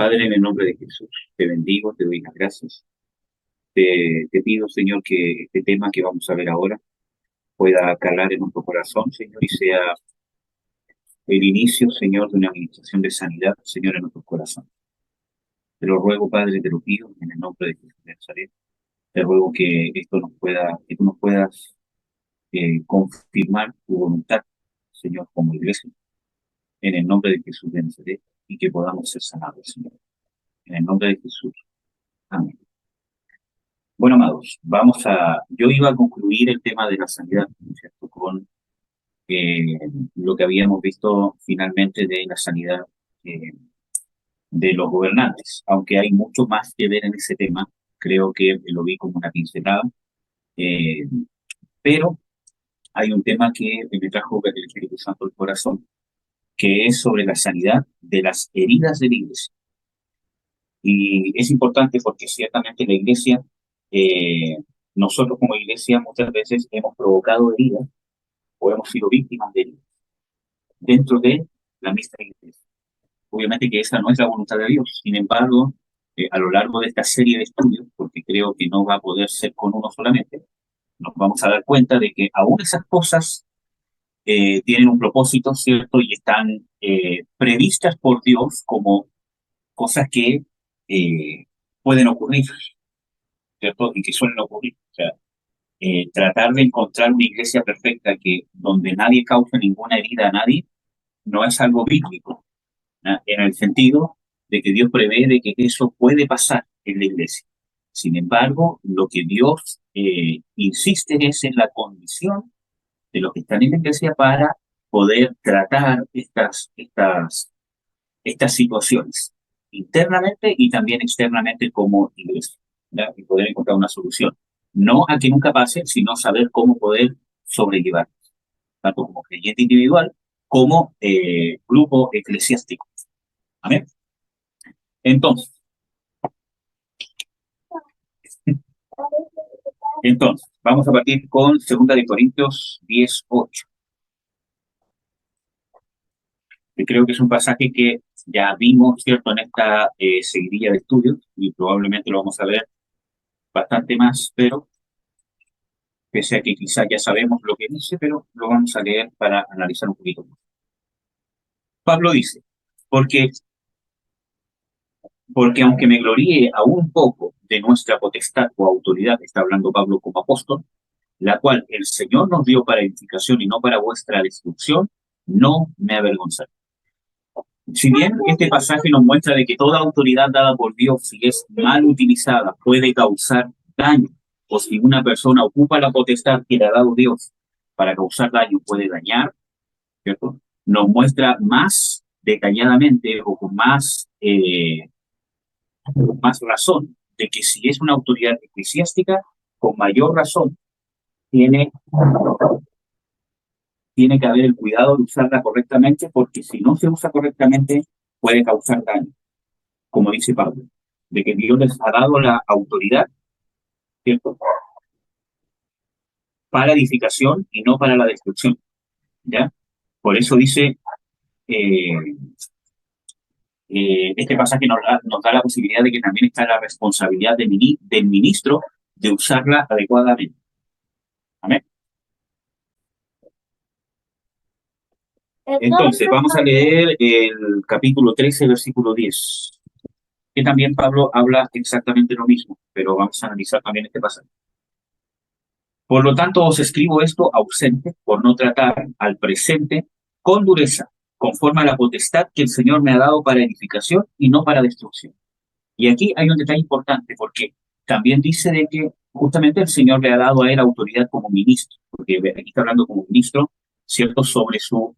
Padre, en el nombre de Jesús, te bendigo, te doy las gracias. Te pido, Señor, que este tema que vamos a ver ahora pueda calar en nuestro corazón, Señor, y sea el inicio, Señor, de una administración de sanidad, Señor, en nuestro corazón. Te lo ruego, Padre, te lo pido, en el nombre de Jesús de Nazaret. Te ruego que que tú nos puedas confirmar tu voluntad, Señor, como iglesia, en el nombre de Jesús de Nazaret, y que podamos ser sanados, Señor. En el nombre de Jesús. Amén. Bueno, amados, yo iba a concluir el tema de la sanidad, ¿no es cierto?, con eh, lo que habíamos visto finalmente de la sanidad eh, de los gobernantes, aunque hay mucho más que ver en ese tema, creo que lo vi como una pincelada, eh, pero hay un tema que me trajo el Espíritu Santo al corazón, que es sobre la sanidad de las heridas de la iglesia. Y es importante porque ciertamente la iglesia, eh, nosotros como iglesia muchas veces hemos provocado heridas o hemos sido víctimas de heridas dentro de la misma iglesia. Obviamente que esa no es la voluntad de Dios. Sin embargo, a lo largo de esta serie de estudios, porque creo que no va a poder ser con uno solamente, nos vamos a dar cuenta de que aún esas cosas tienen un propósito, ¿cierto? Y están previstas por Dios como cosas que pueden ocurrir, ¿cierto? Y que suelen ocurrir. O sea, tratar de encontrar una iglesia perfecta donde nadie cause ninguna herida a nadie no es algo bíblico, ¿no? En el sentido de que Dios prevé de que eso puede pasar en la iglesia. Sin embargo, lo que Dios insiste es en la condición de los que están en la iglesia para poder tratar estas situaciones internamente y también externamente como iglesia, ¿ya? Y poder encontrar una solución. No a que nunca pase, sino saber cómo poder sobrellevar, tanto como creyente individual como grupo eclesiástico. Amén. Entonces, vamos a partir con 2 Corintios 10:8. Que creo que es un pasaje que ya vimos, ¿cierto?, en esta seguidilla de estudios, y probablemente lo vamos a ver bastante más, pero pese a que quizás ya sabemos lo que dice, pero lo vamos a leer para analizar un poquito más. Pablo dice, porque aunque me gloríe aún un poco de nuestra potestad o autoridad, está hablando Pablo como apóstol, la cual el Señor nos dio para edificación y no para vuestra destrucción, no me avergonzaré. Si bien este pasaje nos muestra de que toda autoridad dada por Dios, si es mal utilizada, puede causar daño, o si una persona ocupa la potestad que le ha dado Dios para causar daño, puede dañar, ¿cierto? Nos muestra más detalladamente o con más razón de que si es una autoridad eclesiástica, con mayor razón tiene que haber el cuidado de usarla correctamente, porque si no se usa correctamente puede causar daño, como dice Pablo, de que Dios les ha dado la autoridad, ¿cierto?, para edificación y no para la destrucción, ¿ya? Por eso dice este pasaje nos da la posibilidad de que también está la responsabilidad del ministro de usarla adecuadamente. Amén. Entonces, vamos a leer el capítulo 13, versículo 10, que también Pablo habla exactamente lo mismo, pero vamos a analizar también este pasaje. Por lo tanto, os escribo esto ausente, por no tratar al presente con dureza, conforme a la potestad que el Señor me ha dado para edificación y no para destrucción. Y aquí hay un detalle importante, porque también dice de que justamente el Señor le ha dado a él autoridad como ministro, porque aquí está hablando como ministro, ¿cierto?, sobre su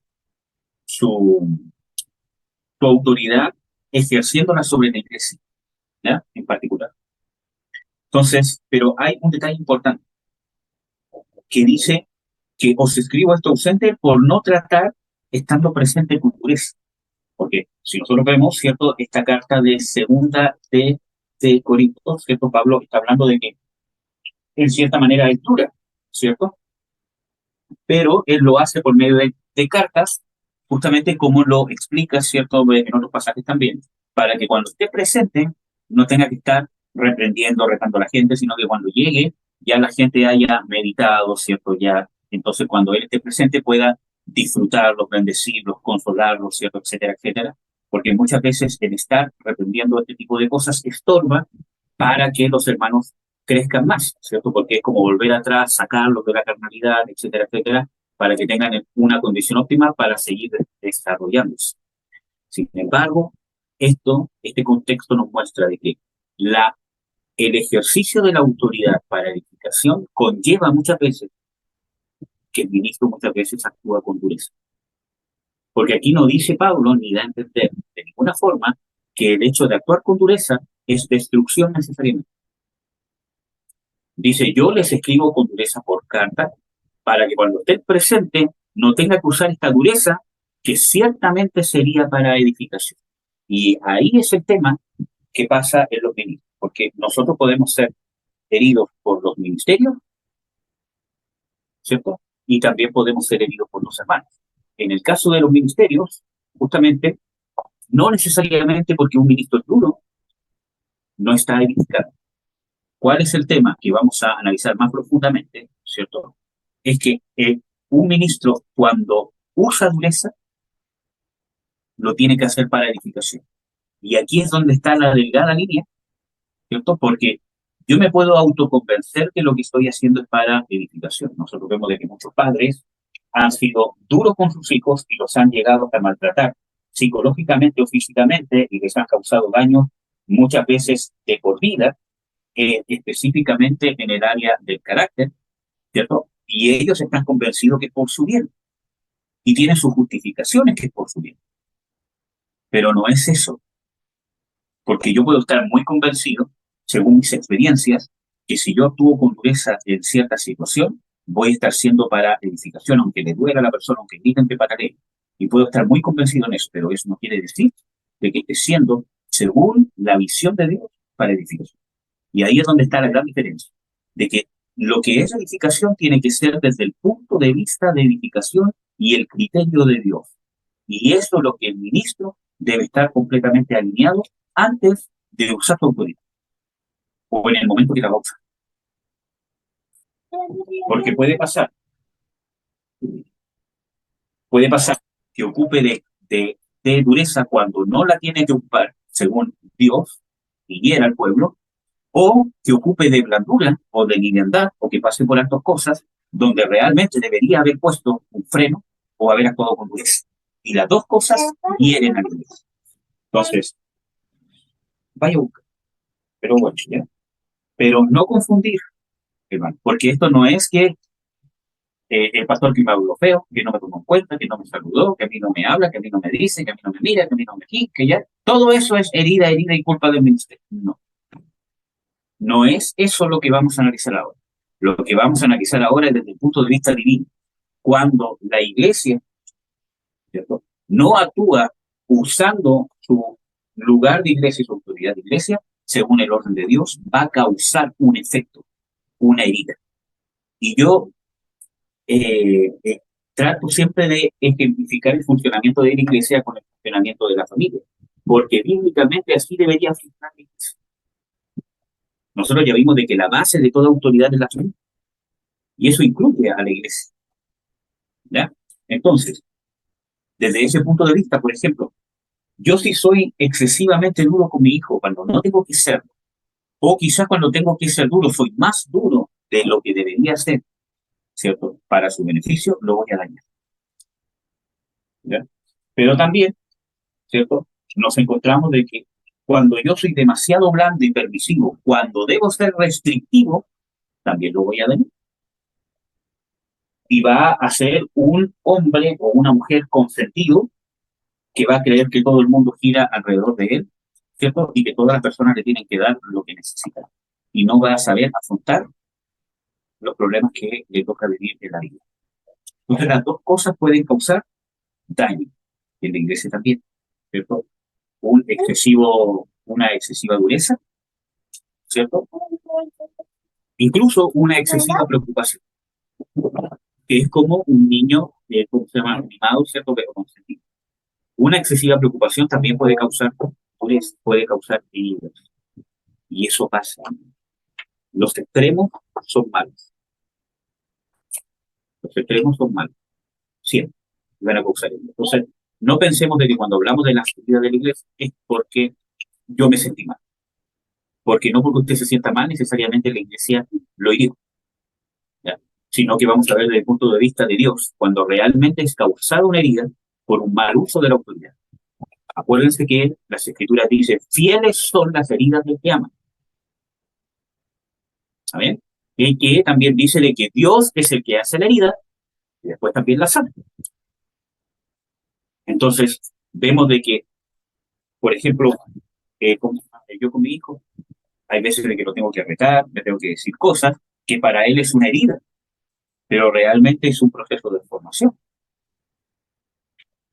autoridad, ejerciéndola sobre la iglesia, ¿ya?, en particular. Entonces, pero hay un detalle importante, que dice que os escribo esto ausente por no tratar estando presente con dureza. Porque si nosotros vemos, ¿cierto?, esta carta de segunda de Corintios, ¿cierto?, Pablo está hablando de que en cierta manera es dura, ¿cierto? Pero él lo hace por medio de cartas, justamente como lo explica, ¿cierto?, en otros pasajes también, para que cuando esté presente no tenga que estar reprendiendo, retando a la gente, sino que cuando llegue ya la gente haya meditado, ¿cierto? Ya, entonces cuando él esté presente pueda disfrutarlos, bendecirlos, consolarlos, ¿cierto? Etcétera, etcétera. Porque muchas veces el estar reprendiendo este tipo de cosas estorba para que los hermanos crezcan más, ¿cierto? Porque es como volver atrás, sacarlos de la carnalidad, etcétera, etcétera, para que tengan una condición óptima para seguir desarrollándose. Sin embargo, este contexto nos muestra de que el ejercicio de la autoridad para edificación conlleva muchas veces que el ministro muchas veces actúa con dureza. Porque aquí no dice Pablo, ni da a entender de ninguna forma, que el hecho de actuar con dureza es destrucción necesariamente. Dice, yo les escribo con dureza por carta, para que cuando estén presentes no tenga que usar esta dureza, que ciertamente sería para edificación. Y ahí es el tema que pasa en los ministros, porque nosotros podemos ser heridos por los ministerios, ¿cierto? Y también podemos ser heridos por los hermanos. En el caso de los ministerios, justamente, no necesariamente porque un ministro es duro, no está edificado. ¿Cuál es el tema que vamos a analizar más profundamente, ¿cierto? Es que un ministro, cuando usa dureza, lo tiene que hacer para edificación. Y aquí es donde está la delgada línea, ¿cierto? Porque yo me puedo autoconvencer que lo que estoy haciendo es para edificación. Nosotros vemos de que muchos padres han sido duros con sus hijos y los han llegado hasta maltratar psicológicamente o físicamente y les han causado daños muchas veces de por vida, específicamente en el área del carácter, ¿cierto? Y ellos están convencidos que es por su bien y tienen sus justificaciones que es por su bien. Pero no es eso, porque yo puedo estar muy convencido, según mis experiencias, que si yo actúo con dureza en cierta situación, voy a estar siendo para edificación, aunque le duela a la persona, aunque griten que pataré. Y puedo estar muy convencido en eso, pero eso no quiere decir de que esté siendo, según la visión de Dios, para edificación. Y ahí es donde está la gran diferencia, de que lo que es edificación tiene que ser desde el punto de vista de edificación y el criterio de Dios. Y eso es lo que el ministro debe estar completamente alineado antes de usar su autoridad o en el momento que la va a usar. Porque puede pasar que ocupe de dureza cuando no la tiene que ocupar, según Dios, y hiera al pueblo, o que ocupe de blandura o de liviandad, o que pase por altas cosas, donde realmente debería haber puesto un freno o haber actuado con dureza. Y las dos cosas hieren a la iglesia. Entonces, vaya a buscar. Pero bueno, ¿ya? Pero no confundir, hermano, porque esto no es que el pastor que me habló feo, que no me tomó en cuenta, que no me saludó, que a mí no me habla, que a mí no me dice, que a mí no me mira, que a mí no me que ya. Todo eso es herida y culpa del ministerio. No. No es eso lo que vamos a analizar ahora. Lo que vamos a analizar ahora es desde el punto de vista divino. Cuando la iglesia, ¿cierto?, no actúa usando su lugar de iglesia y su autoridad de iglesia, según el orden de Dios, va a causar un efecto, una herida. Y yo trato siempre de ejemplificar el funcionamiento de la iglesia con el funcionamiento de la familia, porque bíblicamente así debería funcionar la iglesia. Nosotros ya vimos de que la base de toda autoridad es la familia, y eso incluye a la iglesia, ¿ya? Entonces, desde ese punto de vista, por ejemplo, yo si soy excesivamente duro con mi hijo cuando no tengo que serlo, o quizás cuando tengo que ser duro soy más duro de lo que debería ser, ¿cierto? Para su beneficio, lo voy a dañar, ¿ya? Pero también, ¿cierto?, nos encontramos de que cuando yo soy demasiado blando y permisivo, cuando debo ser restrictivo, también lo voy a dañar. Y va a ser un hombre o una mujer consentido que va a creer que todo el mundo gira alrededor de él, ¿cierto? Y que todas las personas le tienen que dar lo que necesitan. Y no va a saber afrontar los problemas que le toca vivir en la vida. Entonces, las dos cosas pueden causar daño. En la iglesia también, ¿cierto? Una excesiva dureza, ¿cierto? Incluso una excesiva preocupación, que es como un niño, ¿cómo se llama? Mimado, ¿cierto? Pero consentido. Una excesiva preocupación también puede causar puede causar heridas. Y eso pasa. Los extremos son malos. Los extremos son malos. Siempre van a causar heridas. Entonces, no pensemos de que cuando hablamos de las heridas de la iglesia es porque yo me sentí mal. Porque no porque usted se sienta mal, necesariamente la iglesia lo hirió. ¿Ya? Sino que vamos a ver desde el punto de vista de Dios, cuando realmente es causada una herida por un mal uso de la autoridad. Acuérdense que las escrituras dicen, fieles son las heridas del que ama. ¿Saben? Y que también dice de que Dios es el que hace la herida y después también la sana. Entonces, vemos de que, por ejemplo, yo con mi hijo, hay veces de que lo tengo que retar, le tengo que decir cosas que para él es una herida, pero realmente es un proceso de formación.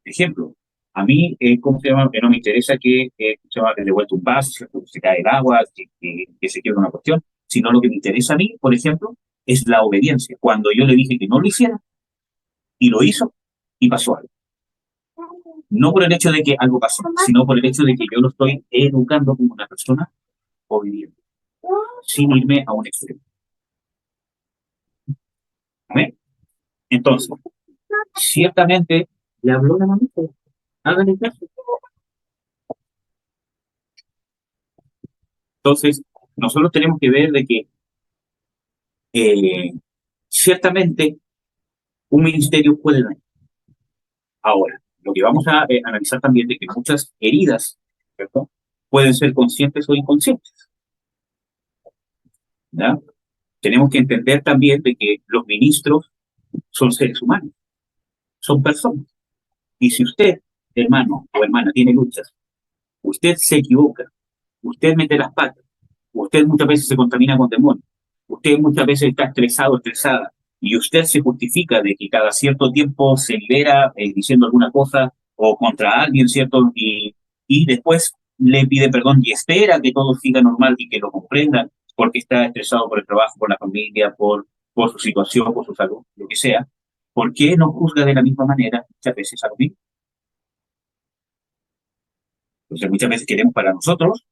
Ejemplo, a mí, ¿cómo se llama? Que no me interesa que se llama, devuelto un vaso, que se cae el agua, que se quiebra una cuestión, sino lo que me interesa a mí, por ejemplo, es la obediencia. Cuando yo le dije que no lo hiciera, y lo hizo, y pasó algo. No por el hecho de que algo pasó, sino por el hecho de que yo lo estoy educando como una persona obediente, sin irme a un extremo. ¿Vale? Entonces, ciertamente, le habló la mamita, háganle caso. Entonces, nosotros tenemos que ver de que ciertamente un ministerio puede dañar. Ahora, lo que vamos a analizar también de que muchas heridas, ¿cierto? Pueden ser conscientes o inconscientes. ¿Ya? Tenemos que entender también de que los ministros son seres humanos, son personas. Y si usted, hermano o hermana, tiene luchas, usted se equivoca, usted mete las patas, usted muchas veces se contamina con demonios, usted muchas veces está estresado, estresada, y usted se justifica de que cada cierto tiempo se libera diciendo alguna cosa o contra alguien, ¿cierto? Y después le pide perdón y espera que todo siga normal y que lo comprendan porque está estresado por el trabajo, por la familia, por su situación, por su salud, lo que sea. ¿Por qué no juzga de la misma manera muchas veces a lo mismo? Entonces muchas veces queremos para nosotros,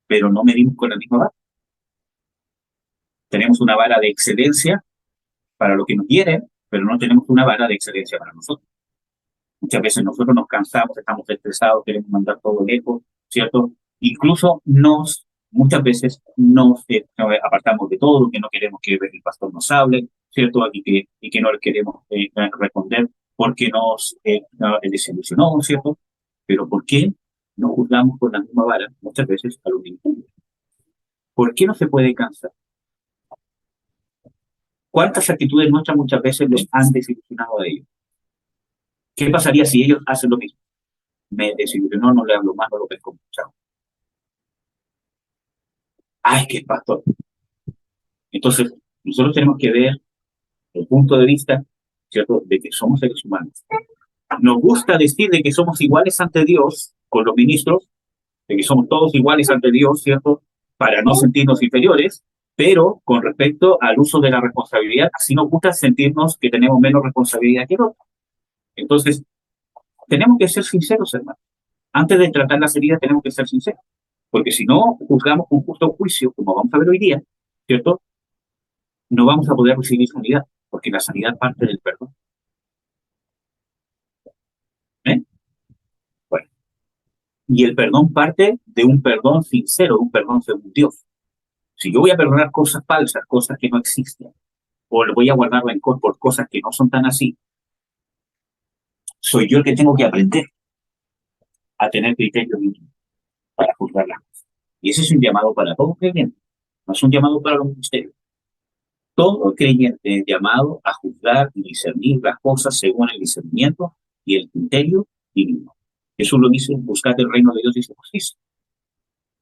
pero no medimos con la misma vara. Tenemos una vara de excelencia para lo que nos quieren, pero no tenemos una vara de excelencia para nosotros. Muchas veces nosotros nos cansamos, estamos estresados, queremos mandar todo lejos, ¿cierto? Incluso muchas veces nos apartamos de todo, que no queremos que el pastor nos hable, ¿cierto? Y que no le queremos responder porque nos desilusionó, ¿cierto? Pero ¿por qué no juzgamos con la misma vara muchas veces a los niños? ¿Por qué no se puede cansar? ¿Cuántas actitudes nuestras muchas veces los han desilusionado a ellos? ¿Qué pasaría si ellos hacen lo mismo? Me desilusionó, no le hablo más, no lo pesco. Chao. Ah, es que es pastor. Entonces, nosotros tenemos que ver el punto de vista, ¿cierto?, de que somos seres humanos. Nos gusta decir de que somos iguales ante Dios con los ministros, de que somos todos iguales ante Dios, ¿cierto?, para no sentirnos inferiores, pero con respecto al uso de la responsabilidad, así nos gusta sentirnos que tenemos menos responsabilidad que otros. Entonces, tenemos que ser sinceros, hermano. Antes de tratar las heridas, tenemos que ser sinceros. Porque si no juzgamos con justo juicio, como vamos a ver hoy día, ¿cierto? No vamos a poder recibir sanidad, porque la sanidad parte del perdón. ¿Eh? Bueno, y el perdón parte de un perdón sincero, de un perdón según Dios. Si yo voy a perdonar cosas falsas, cosas que no existen, o le voy a guardar rencor por cosas que no son tan así, soy yo el que tengo que aprender a tener criterio mínimo para juzgar las cosas. Y ese es un llamado para todos creyentes, no es un llamado para los ministerios. Todo creyente es llamado a juzgar y discernir las cosas según el discernimiento y el criterio divino. Jesús lo dice, buscar el reino de Dios y su justicia.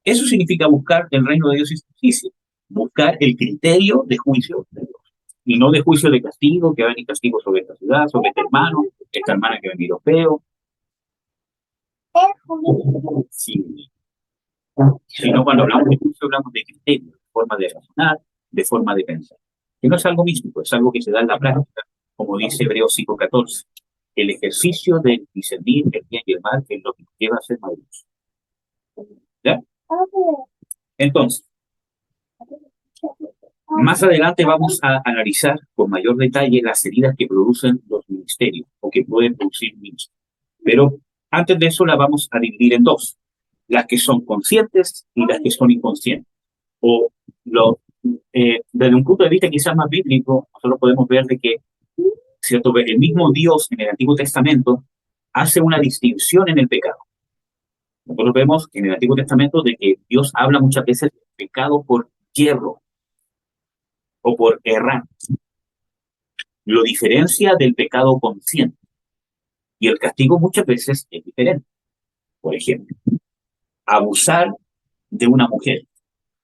Eso significa buscar el reino de Dios y su justicia. Buscar el criterio de juicio de Dios. Y no de juicio de castigo, que va a venir castigo sobre esta ciudad, sobre este hermano, esta hermana que va a venir feo. Sí. Sino cuando hablamos de juicio, hablamos de criterio, de forma de razonar, de forma de pensar. Que no es algo místico, es algo que se da en la práctica, como dice Hebreos 5:14. El ejercicio de discernir el bien y el mal es lo que nos lleva a ser maduros. ¿Ya? Entonces, más adelante vamos a analizar con mayor detalle las heridas que producen los ministerios o que pueden producir ministerios. Pero antes de eso la vamos a dividir en dos, las que son conscientes y las que son inconscientes. O desde un punto de vista quizás más bíblico, nosotros podemos ver de que, ¿cierto?, el mismo Dios en el Antiguo Testamento hace una distinción en el pecado. Nosotros vemos en el Antiguo Testamento de que Dios habla muchas veces del pecado por hierro o por errar. Lo diferencia del pecado consciente. Y el castigo muchas veces es diferente. Por ejemplo, abusar de una mujer,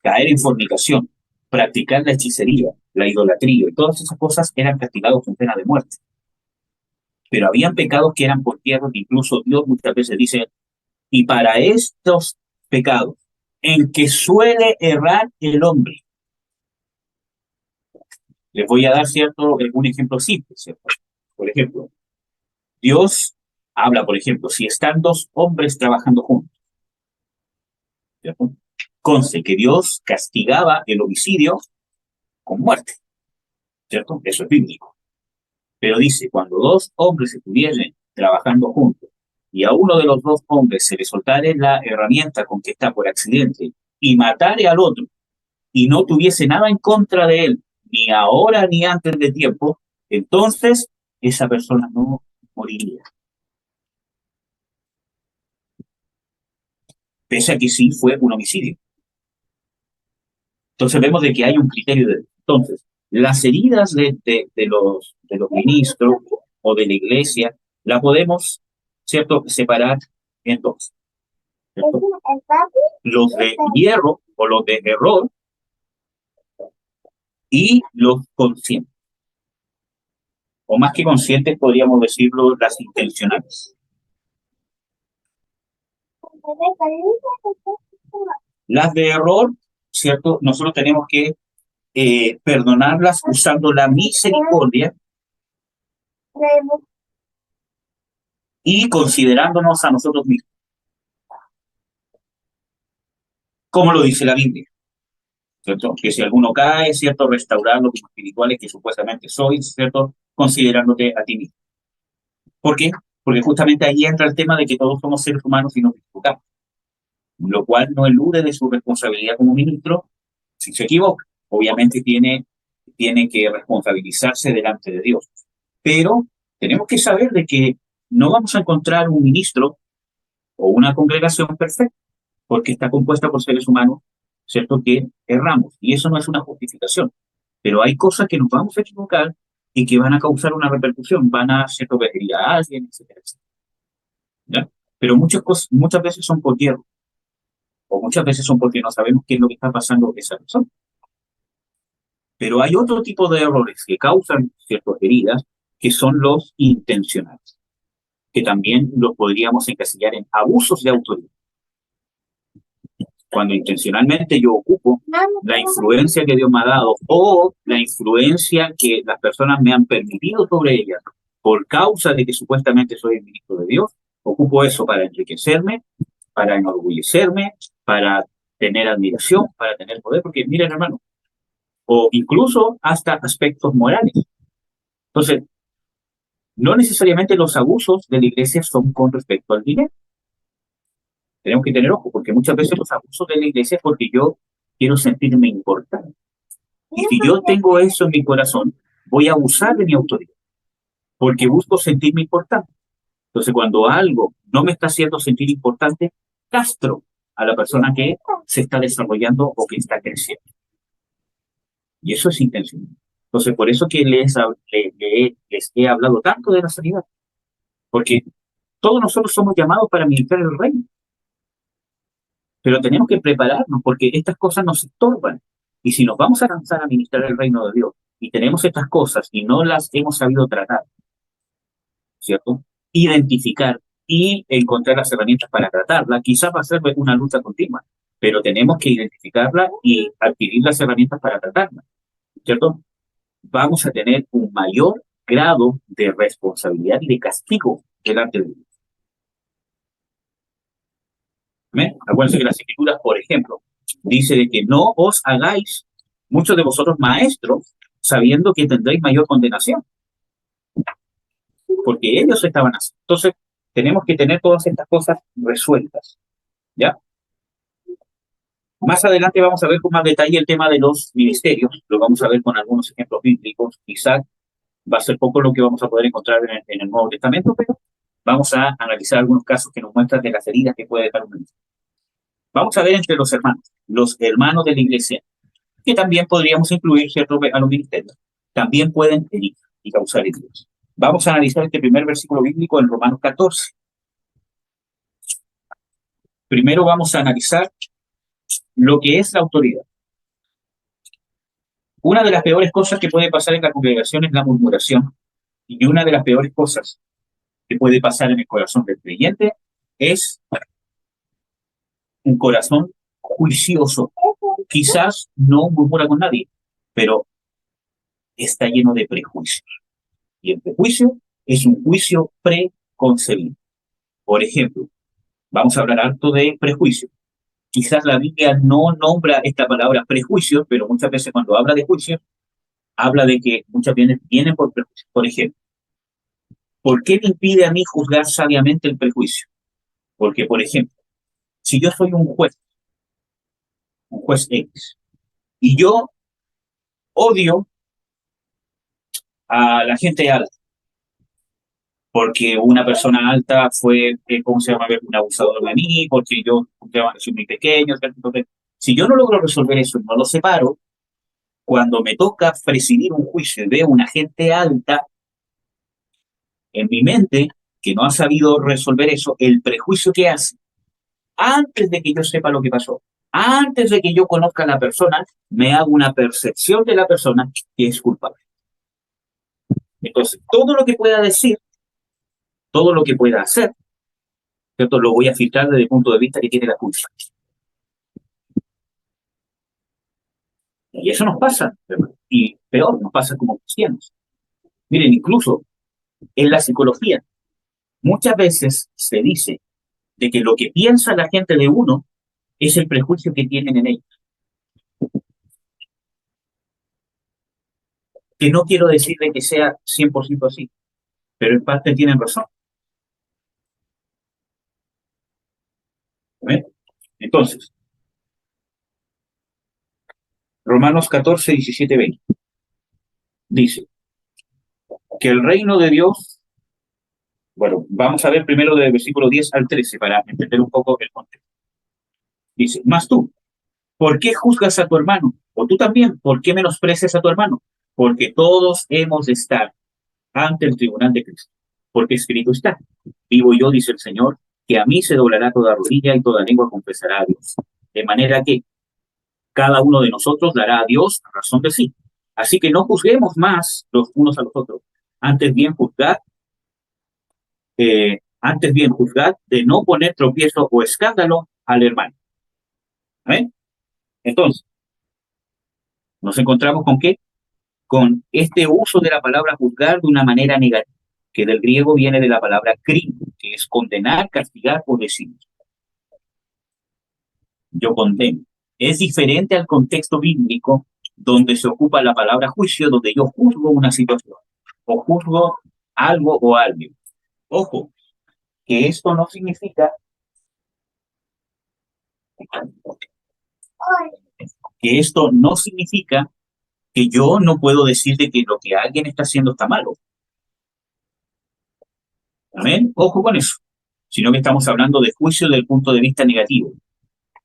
caer en fornicación, practicar la hechicería, la idolatría y todas esas cosas eran castigados con pena de muerte. Pero habían pecados que eran por tierra, que incluso Dios muchas veces dice, y para estos pecados en que suele errar el hombre. Les voy a dar un ejemplo simple, ¿cierto? Por ejemplo, Dios habla, por ejemplo, si están dos hombres trabajando juntos, ¿cierto? Conste que Dios castigaba el homicidio con muerte, ¿cierto? Eso es bíblico. Pero dice, cuando dos hombres estuviesen trabajando juntos y a uno de los dos hombres se le soltare la herramienta con que está por accidente y matare al otro y no tuviese nada en contra de él, ni ahora ni antes de tiempo, entonces esa persona no moriría. Pese a que sí fue un homicidio. Entonces vemos de que hay un criterio de... Entonces, las heridas de los ministros o de la iglesia la podemos, ¿cierto?, separar en dos, ¿cierto? Los de hierro o los de error y los conscientes. O más que conscientes, podríamos decirlo, las intencionales. Las de error, ¿cierto? Nosotros tenemos que perdonarlas usando la misericordia y considerándonos a nosotros mismos. Como lo dice la Biblia, ¿cierto? Que si alguno cae, ¿cierto?, restaurar los espirituales que supuestamente soy, ¿cierto?, considerándote a ti mismo. ¿Por qué? Porque justamente ahí entra el tema de que todos somos seres humanos y nos equivocamos, lo cual no elude de su responsabilidad como ministro si se equivoca. Obviamente tiene que responsabilizarse delante de Dios. Pero tenemos que saber de que no vamos a encontrar un ministro o una congregación perfecta, porque está compuesta por seres humanos, ¿cierto?, que erramos. Y eso no es una justificación. Pero hay cosas que nos vamos a equivocar y que van a causar una repercusión, van a, ¿cierto?, herir a alguien, etcétera, etcétera. ¿Ya? Pero muchas veces son por hierro, o muchas veces son porque no sabemos qué es lo que está pasando con esa persona. Pero hay otro tipo de errores que causan ciertas heridas, que son los intencionales, que también los podríamos encasillar en abusos de autoridad. Cuando intencionalmente yo ocupo la influencia que Dios me ha dado o la influencia que las personas me han permitido sobre ellas por causa de que supuestamente soy el ministro de Dios, ocupo eso para enriquecerme, para enorgullecerme, para tener admiración, para tener poder, porque miren, hermano, o incluso hasta aspectos morales. Entonces, no necesariamente los abusos de la iglesia son con respecto al dinero. Tenemos que tener ojo, porque muchas veces los abusos de la iglesia es porque yo quiero sentirme importante. Y si yo tengo eso en mi corazón, voy a abusar de mi autoridad, porque busco sentirme importante. Entonces, cuando algo no me está haciendo sentir importante, castro a la persona que se está desarrollando o que está creciendo. Y eso es intencional. Entonces, por eso que les he hablado tanto de la sanidad, porque todos nosotros somos llamados para ministrar el reino. Pero tenemos que prepararnos porque estas cosas nos estorban. Y si nos vamos a lanzar a ministrar el reino de Dios y tenemos estas cosas y no las hemos sabido tratar, ¿cierto?, identificar y encontrar las herramientas para tratarla, quizás va a ser una lucha continua, pero tenemos que identificarla y adquirir las herramientas para tratarla, ¿cierto? Vamos a tener un mayor grado de responsabilidad y de castigo delante de Dios. ¿Amén? Acuérdense que las Escrituras, por ejemplo, dice de que no os hagáis muchos de vosotros maestros, sabiendo que tendréis mayor condenación, porque ellos estaban así. Entonces, tenemos que tener todas estas cosas resueltas, ¿ya? Más adelante vamos a ver con más detalle el tema de los ministerios, lo vamos a ver con algunos ejemplos bíblicos. Quizás va a ser poco lo que vamos a poder encontrar en el Nuevo Testamento, pero vamos a analizar algunos casos que nos muestran de las heridas que puede dejar un ministro. Vamos a ver entre los hermanos de la iglesia, que también podríamos incluir, ¿cierto?, a los ministerios, también pueden herir y causar heridas. Vamos a analizar este primer versículo bíblico en Romanos 14. Primero vamos a analizar lo que es la autoridad. Una de las peores cosas que puede pasar en la congregación es la murmuración. Y una de las peores cosas que puede pasar en el corazón del creyente es un corazón juicioso. Quizás no murmura con nadie, pero está lleno de prejuicios. Y el prejuicio es un juicio preconcebido. Por ejemplo, vamos a hablar harto de prejuicio. Quizás la Biblia no nombra esta palabra prejuicio, pero muchas veces cuando habla de juicio, habla de que muchas veces vienen por prejuicio. Por ejemplo, ¿por qué me impide a mí juzgar sabiamente el prejuicio? Porque, por ejemplo, si yo soy un juez X, y yo odio a la gente alta, porque una persona alta fue, ¿cómo se llama?, un abusador de mí, porque yo soy muy pequeño. Entonces, si yo no logro resolver eso, no lo separo, cuando me toca presidir un juicio y veo una gente alta, en mi mente, que no ha sabido resolver eso, el prejuicio que hace, antes de que yo sepa lo que pasó, antes de que yo conozca a la persona, me hago una percepción de la persona que es culpable. Entonces, todo lo que pueda decir, todo lo que pueda hacer, ¿cierto?, lo voy a filtrar desde el punto de vista que tiene la culpa. Y eso nos pasa, ¿verdad? Y peor, nos pasa como cristianos. Miren, incluso en la psicología, muchas veces se dice de que lo que piensa la gente de uno es el prejuicio que tienen en ellos. Que no quiero decir de que sea 100% así, pero en parte tienen razón. ¿Ven? Entonces, Romanos 14, 17, 20. Dice que el reino de Dios, bueno, vamos a ver primero del versículo 10 al 13 para entender un poco el contexto. Dice, mas tú, ¿por qué juzgas a tu hermano? O tú también, ¿por qué menosprecias a tu hermano? Porque todos hemos de estar ante el tribunal de Cristo. Porque escrito está, vivo yo, dice el Señor, que a mí se doblará toda rodilla y toda lengua confesará a Dios. De manera que cada uno de nosotros dará a Dios a razón de sí. Así que no juzguemos más los unos a los otros. Antes bien juzgad de no poner tropiezo o escándalo al hermano. ¿Amén? Entonces, nos encontramos con ¿qué? Con este uso de la palabra juzgar de una manera negativa, que del griego viene de la palabra krim, que es condenar, castigar o decir. Yo condeno. Es diferente al contexto bíblico donde se ocupa la palabra juicio, donde yo juzgo una situación o juzgo algo o alguien. Ojo, que esto no significa que yo no puedo decir de que lo que alguien está haciendo está malo. ¿Amén? Ojo con eso. Sino que estamos hablando de juicio desde el punto de vista negativo,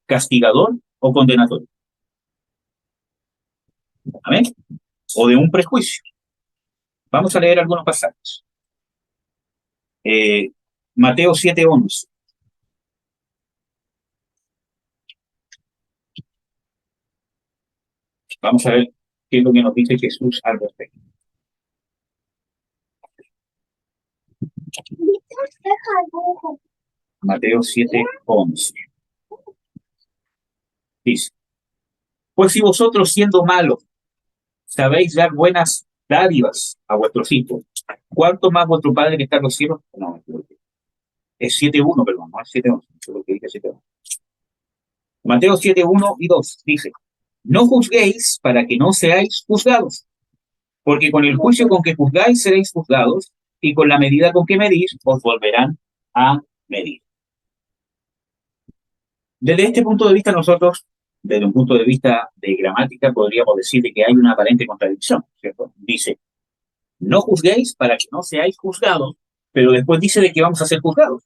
castigador o condenatorio. ¿Amén? O de un prejuicio. Vamos a leer algunos pasajes. Mateo 7:11. Vamos a ver qué es lo que nos dice Jesús al respecto. Mateo 7:11. Dice, pues si vosotros siendo malos sabéis dar buenas dádivas a vuestros hijos, ¿cuánto más vuestro Padre que está en los cielos? No, es 7:1, perdón, no es 7:11, es lo que dice 7:1. Mateo 7, 1 y 2 dice, no juzguéis para que no seáis juzgados, porque con el juicio con que juzgáis seréis juzgados, y con la medida con que medís os volverán a medir. Desde este punto de vista nosotros, desde un punto de vista de gramática, podríamos decir de que hay una aparente contradicción, ¿cierto? Dice, no juzguéis para que no seáis juzgados, pero después dice de que vamos a ser juzgados.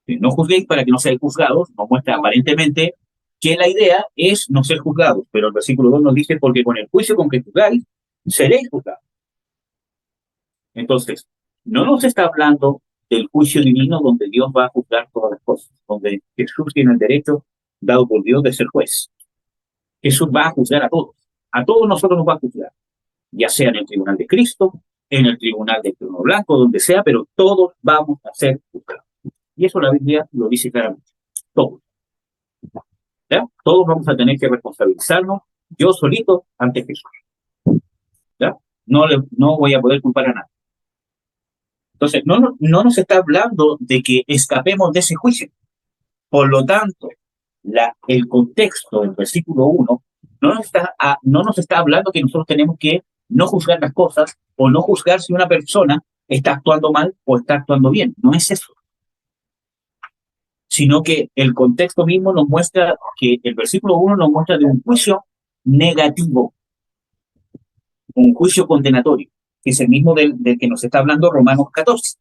No juzguéis para que no seáis juzgados, nos muestra aparentemente que la idea es no ser juzgados, pero el versículo 2 nos dice, porque con el juicio con que juzgáis, seréis juzgados. Entonces, no nos está hablando del juicio divino donde Dios va a juzgar todas las cosas, donde Jesús tiene el derecho dado por Dios de ser juez. Jesús va a juzgar a todos nosotros nos va a juzgar, ya sea en el tribunal de Cristo, en el tribunal del trono blanco, donde sea, pero todos vamos a ser juzgados. Y eso la Biblia lo dice claramente, todos. ¿Ya? Todos vamos a tener que responsabilizarnos, yo solito, ante Jesús. ¿Ya? No voy a poder culpar a nadie. Entonces, no nos está hablando de que escapemos de ese juicio. Por lo tanto, el contexto del versículo 1 no nos está hablando que nosotros tenemos que no juzgar las cosas o no juzgar si una persona está actuando mal o está actuando bien. No es eso. Sino que el contexto mismo nos muestra que el versículo 1 nos muestra de un juicio negativo, un juicio condenatorio, que es el mismo del que nos está hablando Romanos 14.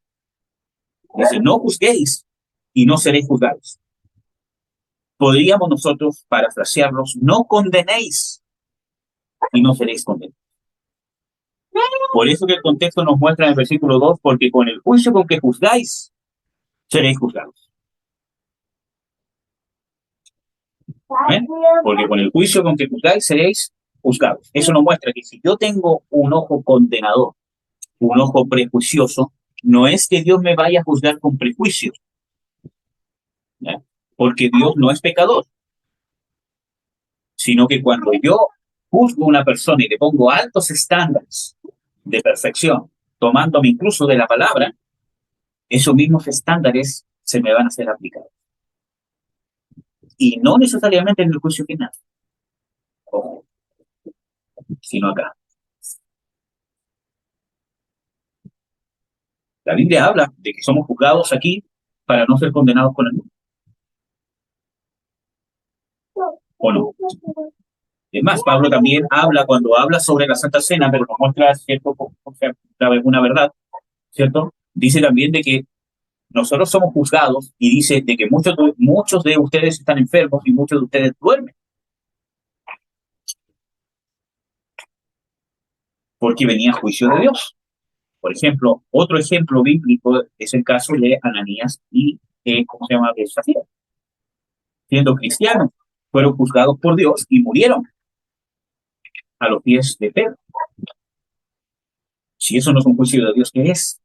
Dice, no juzguéis y no seréis juzgados. Podríamos nosotros parafrasearlos, no condenéis y no seréis condenados. Por eso que el contexto nos muestra en el versículo 2, porque con el juicio con que juzgáis, seréis juzgados. ¿Ven? Porque con el juicio con que juzgáis, seréis juzgados. Eso nos muestra que si yo tengo un ojo condenador, un ojo prejuicioso, no es que Dios me vaya a juzgar con prejuicios, ¿ya? Porque Dios no es pecador, sino que cuando yo juzgo a una persona y le pongo altos estándares de perfección, tomándome incluso de la palabra, esos mismos estándares se me van a ser aplicados. Y no necesariamente en el juicio final, ojo, sino acá. La Biblia habla de que somos juzgados aquí para no ser condenados con el mundo. ¿O no? Es más, Pablo también habla, cuando habla sobre la Santa Cena, pero nos muestra cierto, una verdad, ¿cierto? Dice también de que nosotros somos juzgados y dice de que muchos de ustedes están enfermos y muchos de ustedes duermen. Porque venía juicio de Dios. Por ejemplo, otro ejemplo bíblico es el caso de Ananías y, ¿cómo se llama? De Zafira. Siendo cristianos, fueron juzgados por Dios y murieron a los pies de Pedro. Si eso no es un juicio de Dios, ¿qué es?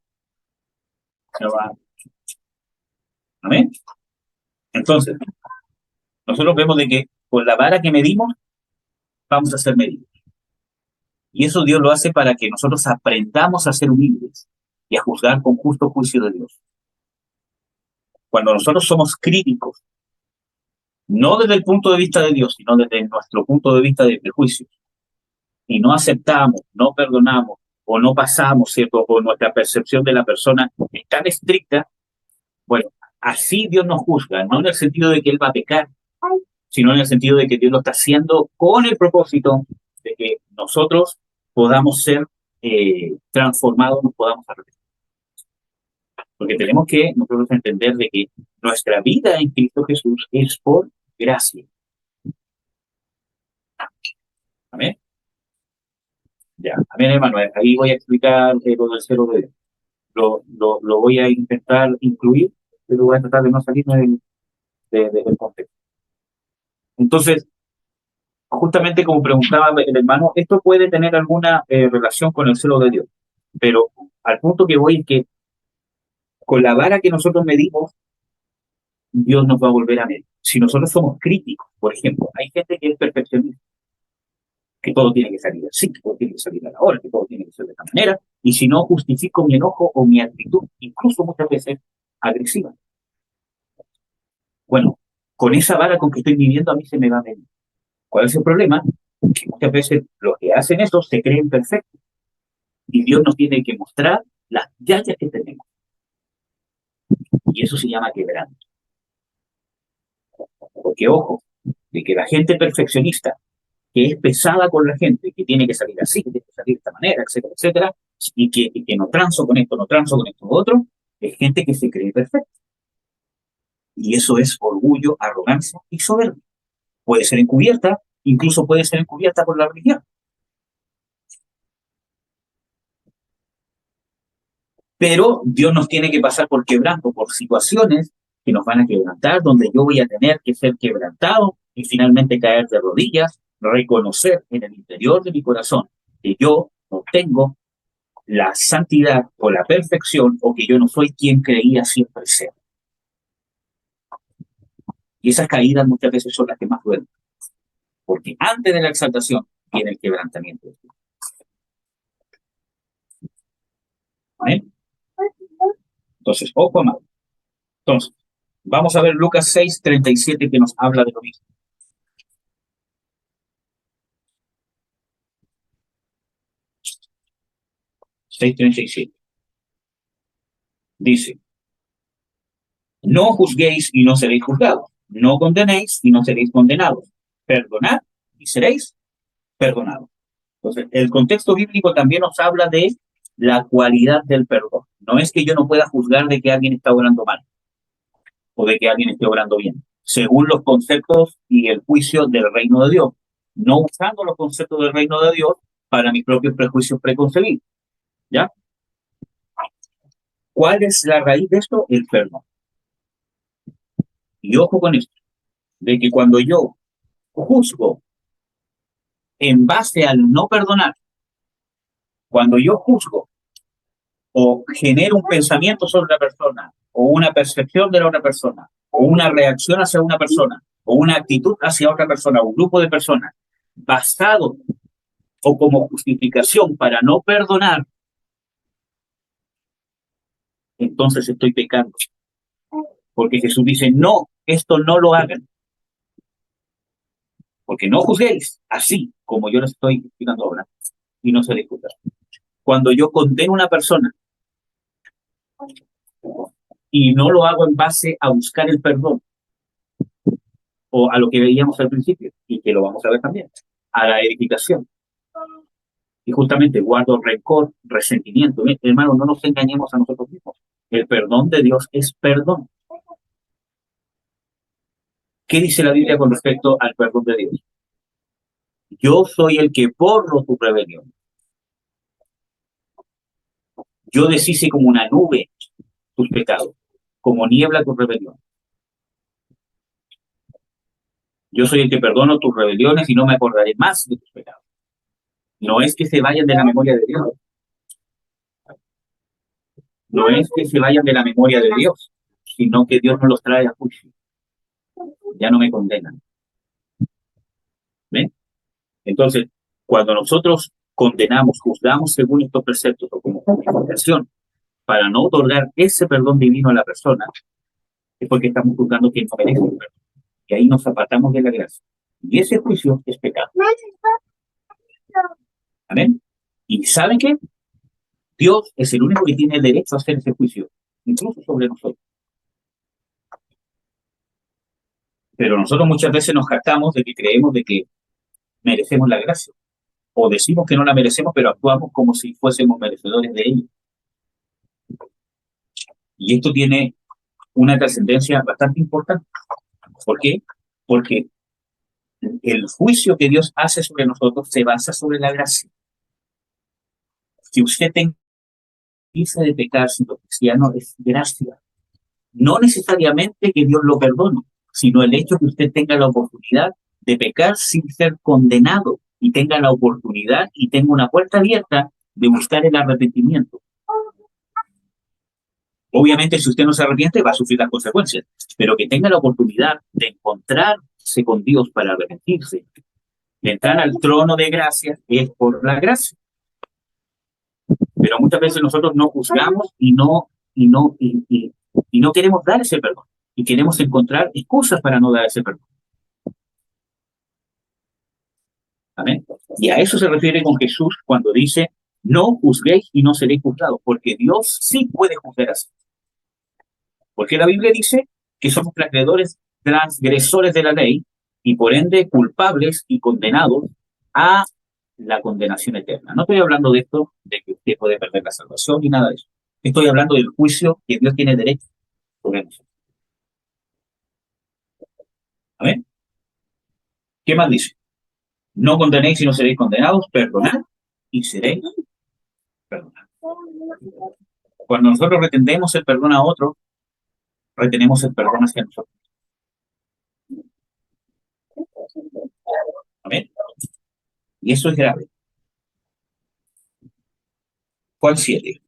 ¿Amén? Entonces, nosotros vemos de que con la vara que medimos, vamos a ser medidos. Y eso Dios lo hace para que nosotros aprendamos a ser humildes y a juzgar con justo juicio de Dios. Cuando nosotros somos críticos, no desde el punto de vista de Dios, sino desde nuestro punto de vista de prejuicio, y no aceptamos, no perdonamos, o no pasamos, ¿cierto? O nuestra percepción de la persona es tan estricta, bueno, así Dios nos juzga, no en el sentido de que Él va a pecar, sino en el sentido de que Dios lo está haciendo con el propósito de que nosotros podamos ser transformados, nos podamos arrepentir. Porque tenemos que nosotros entender de que nuestra vida en Cristo Jesús es por gracia. Amén. Ya, amén, hermano. Ahí voy a explicar lo del cero de Dios. Lo voy a intentar incluir, pero voy a tratar de no salirme del contexto. Entonces, justamente como preguntaba el hermano, esto puede tener alguna relación con el celo de Dios, pero al punto que voy es que con la vara que nosotros medimos, Dios nos va a volver a medir. Si nosotros somos críticos, por ejemplo, hay gente que es perfeccionista, que todo tiene que salir así, que todo tiene que salir a la hora, que todo tiene que ser de esta manera, y si no, justifico mi enojo o mi actitud, incluso muchas veces agresiva. Bueno, con esa vara con que estoy viviendo a mí se me va a medir. ¿Cuál es el problema? Que muchas veces los que hacen eso se creen perfectos y Dios nos tiene que mostrar las fallas que tenemos. Y eso se llama quebranto. Porque, ojo, de que la gente perfeccionista, que es pesada con la gente, que tiene que salir así, que tiene que salir de esta manera, etcétera, etcétera, y que no transo con esto, no transo con esto, otro, es gente que se cree perfecta. Y eso es orgullo, arrogancia y soberbia. Puede ser encubierta, incluso puede ser encubierta por la religión. Pero Dios nos tiene que pasar por quebranto, por situaciones que nos van a quebrantar, donde yo voy a tener que ser quebrantado y finalmente caer de rodillas, reconocer en el interior de mi corazón que yo no tengo la santidad o la perfección o que yo no soy quien creía siempre ser. Y esas caídas muchas veces son las que más duelen, porque antes de la exaltación viene el quebrantamiento. ¿Amén? Entonces, ojo, amado. Entonces, vamos a ver Lucas 6:37 que nos habla de lo mismo. 6:37. Dice, no juzguéis y no seréis juzgados, no condenéis y no seréis condenados, perdonad y seréis perdonados. Entonces, el contexto bíblico también nos habla de la cualidad del perdón. No es que yo no pueda juzgar de que alguien está obrando mal o de que alguien esté obrando bien, según los conceptos y el juicio del reino de Dios, no usando los conceptos del reino de Dios para mis propios prejuicios preconcebidos. ¿Ya? ¿Cuál es la raíz de esto? El perdón. Y ojo con esto, de que cuando yo juzgo en base al no perdonar, cuando yo juzgo o genero un pensamiento sobre la persona, o una percepción de la otra persona, o una reacción hacia una persona, o una actitud hacia otra persona, o un grupo de personas, basado o como justificación para no perdonar, entonces estoy pecando. Porque Jesús dice, no, esto no lo hagan. Porque no juzguéis así como yo les estoy explicando ahora, y no se discuta. Cuando yo condeno a una persona y no lo hago en base a buscar el perdón, o a lo que veíamos al principio, y que lo vamos a ver también, a la edificación. Y justamente guardo rencor, resentimiento. Hermano, no nos engañemos a nosotros mismos. El perdón de Dios es perdón. ¿Qué dice la Biblia con respecto al perdón de Dios? Yo soy el que borro tu rebelión. Yo deshice como una nube tus pecados, como niebla tu rebelión. Yo soy el que perdono tus rebeliones y no me acordaré más de tus pecados. No es que se vayan de la memoria de Dios. No es que se vayan de la memoria de Dios, sino que Dios no los trae a juicio. Ya no me condenan. ¿Ven? Entonces, cuando nosotros condenamos, juzgamos según estos preceptos o como justificación para no otorgar ese perdón divino a la persona, es porque estamos juzgando que no merece el perdón. Y ahí nos apartamos de la gracia. Y ese juicio es pecado. ¿Amén? ¿Y saben qué? Dios es el único que tiene el derecho a hacer ese juicio, incluso sobre nosotros. Pero nosotros muchas veces nos jactamos de que creemos de que merecemos la gracia. O decimos que no la merecemos, pero actuamos como si fuésemos merecedores de ella. Y esto tiene una trascendencia bastante importante. ¿Por qué? Porque el juicio que Dios hace sobre nosotros se basa sobre la gracia. Si usted tenga de pecar siendo cristiano, es gracia. No necesariamente que Dios lo perdone, sino el hecho que usted tenga la oportunidad de pecar sin ser condenado y tenga la oportunidad y tenga una puerta abierta de buscar el arrepentimiento. Obviamente, si usted no se arrepiente, va a sufrir las consecuencias, pero que tenga la oportunidad de encontrarse con Dios para arrepentirse, de entrar al trono de gracia, es por la gracia. Pero muchas veces nosotros no juzgamos y no queremos dar ese perdón. y queremos encontrar excusas para no dar ese perdón. ¿Amén? Y a eso se refiere con Jesús cuando dice, no juzguéis y no seréis juzgados, porque Dios sí puede juzgar así. Porque la Biblia dice que somos transgresores de la ley y por ende culpables y condenados a la condenación eterna. No estoy hablando de esto, de que usted puede perder la salvación ni nada de eso. Estoy hablando del juicio que Dios tiene derecho sobre nosotros. ¿Amén? ¿Qué más dice? No condenéis y no seréis condenados, perdonad y seréis perdonados. Cuando nosotros retendemos el perdón a otro, retenemos el perdón hacia nosotros. ¿Amén? Y eso es grave. Juan 7,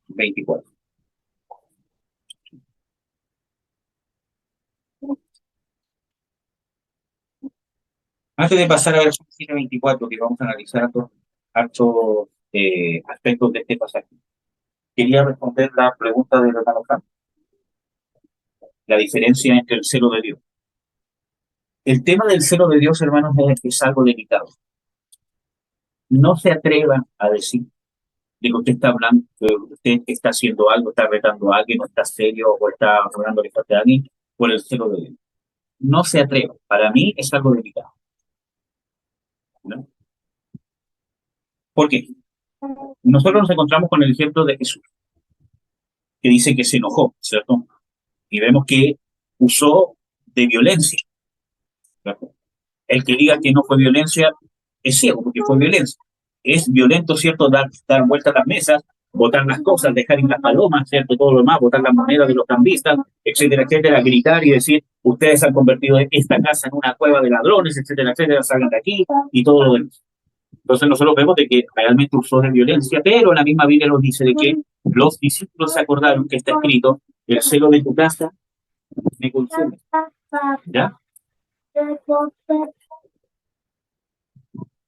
24. Antes de pasar a ver Juan 7, 24, que vamos a analizar hartos aspectos de este pasaje, quería responder la pregunta del hermano Frank, la diferencia entre el celo de Dios. El tema del celo de Dios, hermanos, es algo delicado. No se atrevan a decir de que usted está hablando, que usted está haciendo algo, está retando a alguien, o está serio, o está rogando a alguien por el celo de Dios. No se atrevan. Para mí es algo delicado. ¿No? ¿Por qué? Nosotros nos encontramos con el ejemplo de Jesús, que dice que se enojó, ¿cierto? Y vemos que usó de violencia. ¿Cierto? El que diga que no fue violencia es ciego, porque fue violencia. Es violento, ¿cierto? Dar vuelta a las mesas, botar las cosas, dejar ir las palomas, ¿cierto? Todo lo demás, botar las monedas de los cambistas, etcétera, etcétera, gritar y decir, ustedes han convertido esta casa en una cueva de ladrones, etcétera, etcétera, salgan de aquí y todo lo demás. Entonces nosotros vemos de que realmente usó de violencia, pero la misma Biblia nos dice de que los discípulos se acordaron que está escrito, el celo de tu casa me consume. ¿Ya?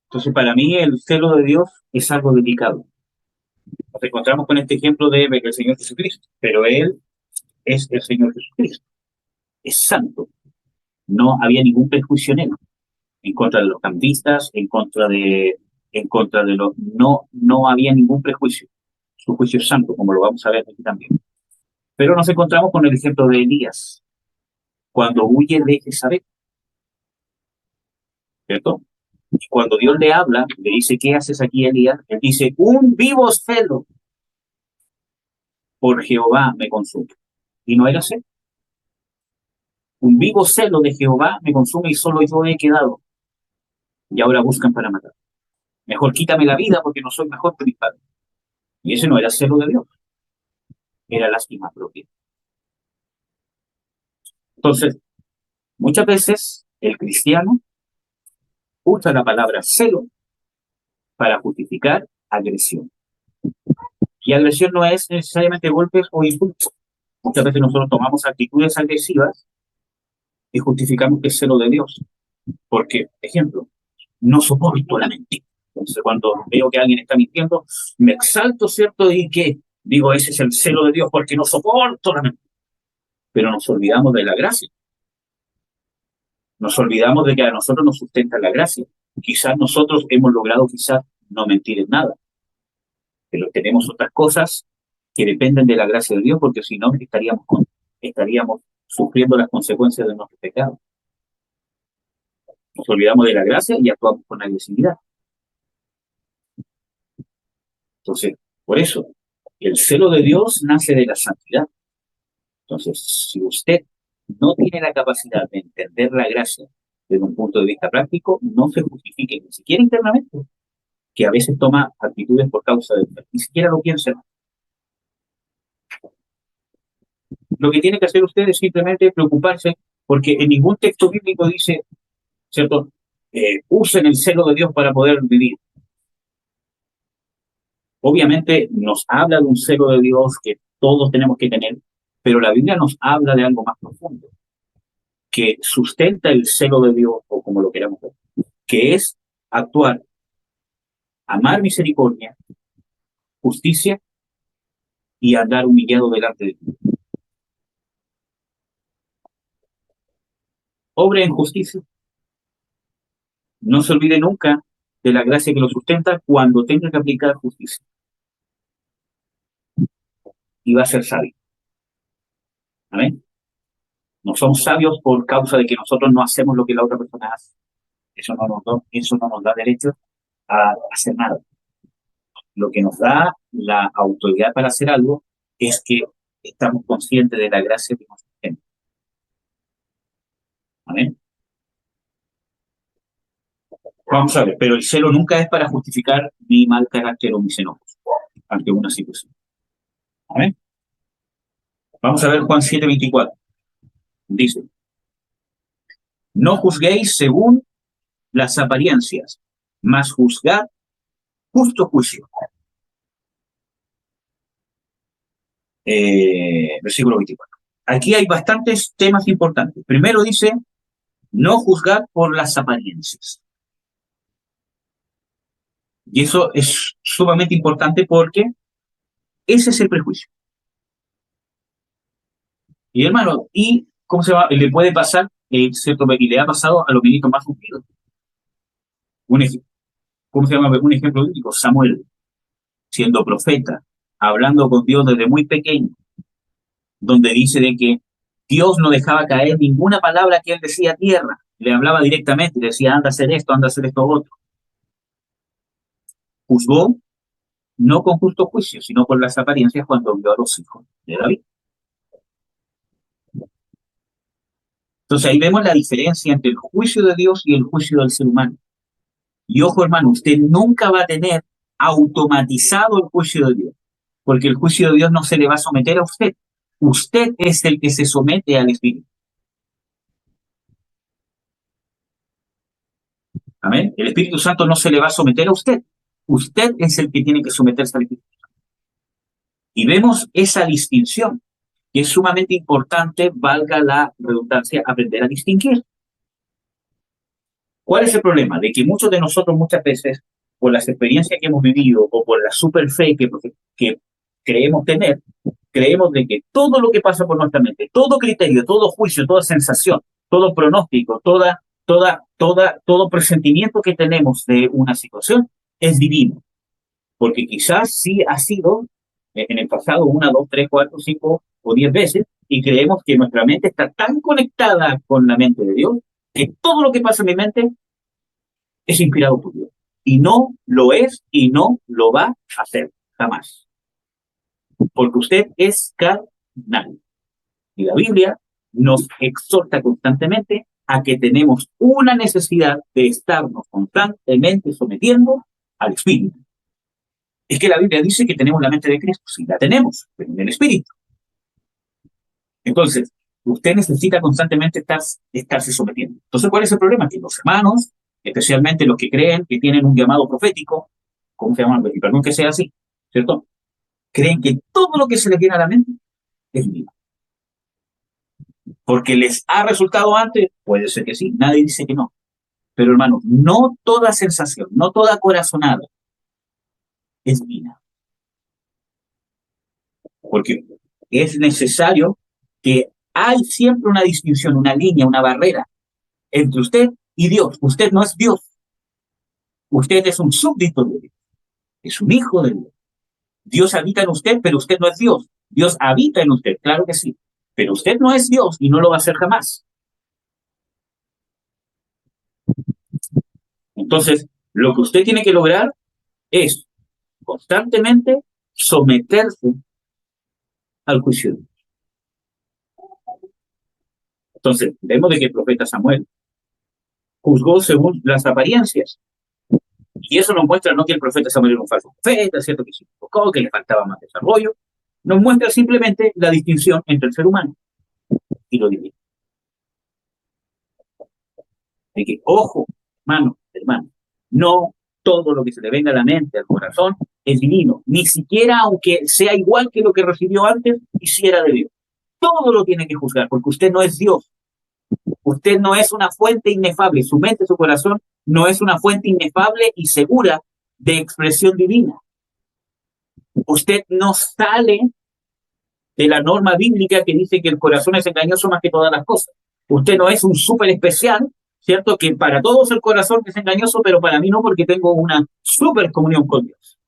Entonces para mí el celo de Dios es algo delicado. Nos encontramos con este ejemplo del Señor Jesucristo, pero Él es el Señor Jesucristo. Es santo. No había ningún prejuicio en contra de los cambistas, en contra de los... No había ningún prejuicio. Su juicio es santo, como lo vamos a ver aquí también. Pero nos encontramos con el ejemplo de Elías, cuando huye de Jezabel, ¿cierto? Y cuando Dios le habla, le dice, ¿qué haces aquí, Elías? Él dice, un vivo celo por Jehová me consume. Y no era celo. Un vivo celo de Jehová me consume y solo yo he quedado. Y ahora buscan para matar. Mejor quítame la vida porque no soy mejor que mis padres. Y ese no era celo de Dios. Era lástima propia. Entonces, muchas veces el cristiano usa la palabra celo para justificar agresión. Y agresión no es necesariamente golpes o insultos. Muchas veces nosotros tomamos actitudes agresivas y justificamos que es celo de Dios. Porque, ejemplo, no soporto la mentira. Entonces, cuando veo que alguien está mintiendo, me exalto, ¿cierto? Y que digo, ese es el celo de Dios porque no soporto la mentira. Pero nos olvidamos de la gracia. Nos olvidamos de que a nosotros nos sustenta la gracia. Quizás nosotros hemos logrado quizás no mentir en nada, pero tenemos otras cosas que dependen de la gracia de Dios, porque si no estaríamos sufriendo las consecuencias de nuestros pecados. Nos olvidamos de la gracia y actuamos con agresividad. Entonces, por eso, el celo de Dios nace de la santidad. Entonces, si usted no tiene la capacidad de entender la gracia desde un punto de vista práctico, no se justifique ni siquiera internamente, que a veces toma actitudes por causa de ni siquiera lo piensa. Lo que tiene que hacer usted es simplemente preocuparse, porque en ningún texto bíblico dice, ¿cierto? Usen el celo de Dios para poder vivir. Obviamente nos habla de un celo de Dios que todos tenemos que tener, pero la Biblia nos habla de algo más profundo, que sustenta el celo de Dios, o como lo queramos ver, que es actuar, amar misericordia, justicia y andar humillado delante de Dios. Obre en justicia. No se olvide nunca de la gracia que lo sustenta cuando tenga que aplicar justicia. Y va a ser sabio. ¿Amén? No somos sabios por causa de que nosotros no hacemos lo que la otra persona hace. Eso no nos da derecho a hacer nada. Lo que nos da la autoridad para hacer algo es que estamos conscientes de la gracia que nos sustenta. ¿Amén? Vamos a ver, pero el celo nunca es para justificar mi mal carácter o mis enojos ante una situación. ¿Amén? Vamos a ver Juan 7:24. Dice, no juzguéis según las apariencias, mas juzgad justo juicio. Versículo 24. Aquí hay bastantes temas importantes. Primero dice, no juzgar por las apariencias. Y eso es sumamente importante porque ese es el prejuicio. Y hermano, ¿y cómo se va? Le puede pasar, ¿cierto? Y le ha pasado a los ministros más ungidos. ¿Cómo se llama? Un ejemplo bíblico, Samuel, siendo profeta, hablando con Dios desde muy pequeño, donde dice de que Dios no dejaba caer ninguna palabra que él decía a tierra. Le hablaba directamente, le decía, anda a hacer esto, otro. Juzgó no con justo juicio, sino por las apariencias cuando vio a los hijos de David. Entonces ahí vemos la diferencia entre el juicio de Dios y el juicio del ser humano. Y ojo, hermano, usted nunca va a tener automatizado el juicio de Dios, porque el juicio de Dios no se le va a someter a usted. Usted es el que se somete al Espíritu. Amén. El Espíritu Santo no se le va a someter a usted. Usted es el que tiene que someterse al Espíritu Santo. Y vemos esa distinción, que es sumamente importante, valga la redundancia, aprender a distinguir. ¿Cuál es el problema? De que muchos de nosotros muchas veces, por las experiencias que hemos vivido o por la super fe que creemos tener, creemos de que todo lo que pasa por nuestra mente, todo criterio, todo juicio, toda sensación, todo pronóstico, todo presentimiento que tenemos de una situación es divino. Porque quizás sí ha sido en el pasado 1, 2, 3, 4, 5 o 10 veces y creemos que nuestra mente está tan conectada con la mente de Dios que todo lo que pasa en mi mente es inspirado por Dios. Y no lo es y no lo va a hacer jamás. Porque usted es carnal. Y la Biblia nos exhorta constantemente a que tenemos una necesidad de estarnos constantemente sometiendo al Espíritu. Es que la Biblia dice que tenemos la mente de Cristo. Sí, la tenemos, pero en el Espíritu. Entonces, usted necesita constantemente estarse sometiendo. Entonces, ¿cuál es el problema? Que los hermanos, especialmente los que creen que tienen un llamado profético, ¿cómo se llama? Y perdón que sea así, ¿cierto? Creen que todo lo que se les viene a la mente es mío. Porque les ha resultado antes, puede ser que sí, nadie dice que no. Pero hermano, no toda sensación, no toda corazonada es mía. Porque es necesario que hay siempre una distinción, una línea, una barrera entre usted y Dios. Usted no es Dios. Usted es un súbdito de Dios. Es un hijo de Dios. Dios habita en usted, pero usted no es Dios. Dios habita en usted, claro que sí. Pero usted no es Dios y no lo va a ser jamás. Entonces, lo que usted tiene que lograr es constantemente someterse al juicio de Dios. Entonces, vemos de que el profeta Samuel juzgó según las apariencias. Y eso nos muestra no que el profeta Samuel era un falso profeta, ¿cierto? Que se equivocó, que le faltaba más desarrollo. Nos muestra simplemente la distinción entre el ser humano y lo divino. De que, ojo, hermano, no todo lo que se le venga a la mente, al corazón, es divino. Ni siquiera aunque sea igual que lo que recibió antes, hiciera de Dios. Todo lo tiene que juzgar, porque usted no es Dios. Usted no es una fuente inefable. Su mente, su corazón, no es una fuente inefable y segura de expresión divina. Usted no sale de la norma bíblica que dice que el corazón es engañoso más que todas las cosas. Usted no es un súper especial, ¿cierto? Que para todos el corazón es engañoso, pero para mí no, porque tengo una súper comunión con Dios.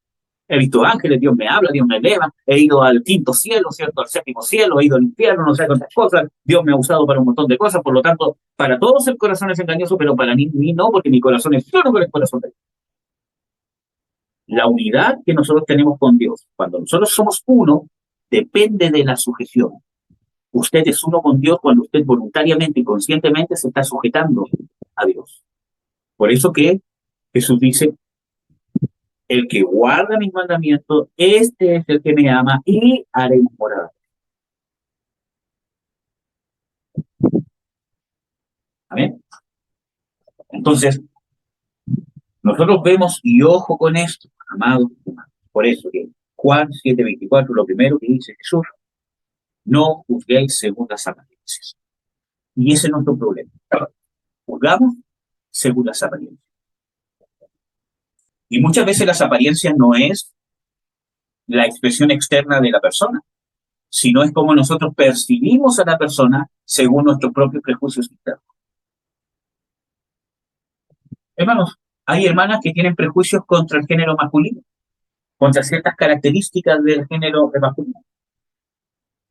He visto ángeles, Dios me habla, Dios me eleva, he ido al quinto cielo, ¿cierto? Al séptimo cielo, he ido al infierno, no sé cuántas cosas, Dios me ha usado para un montón de cosas, por lo tanto, para todos el corazón es engañoso, pero para mí no, porque mi corazón es uno con el corazón de Dios. La unidad que nosotros tenemos con Dios, cuando nosotros somos uno, depende de la sujeción. Usted es uno con Dios cuando usted voluntariamente y conscientemente se está sujetando a Dios. Por eso que Jesús dice, el que guarda mis mandamientos, este es el que me ama y haremos morada. Amén. Entonces, nosotros vemos, y ojo con esto, amados hermanos, por eso que Juan 7:24, lo primero que dice Jesús, no juzguéis según las apariencias. Y ese es nuestro problema. Juzgamos según las apariencias. Y muchas veces las apariencias no es la expresión externa de la persona, sino es como nosotros percibimos a la persona según nuestros propios prejuicios internos. Hermanos, hay hermanas que tienen prejuicios contra el género masculino, contra ciertas características del género masculino.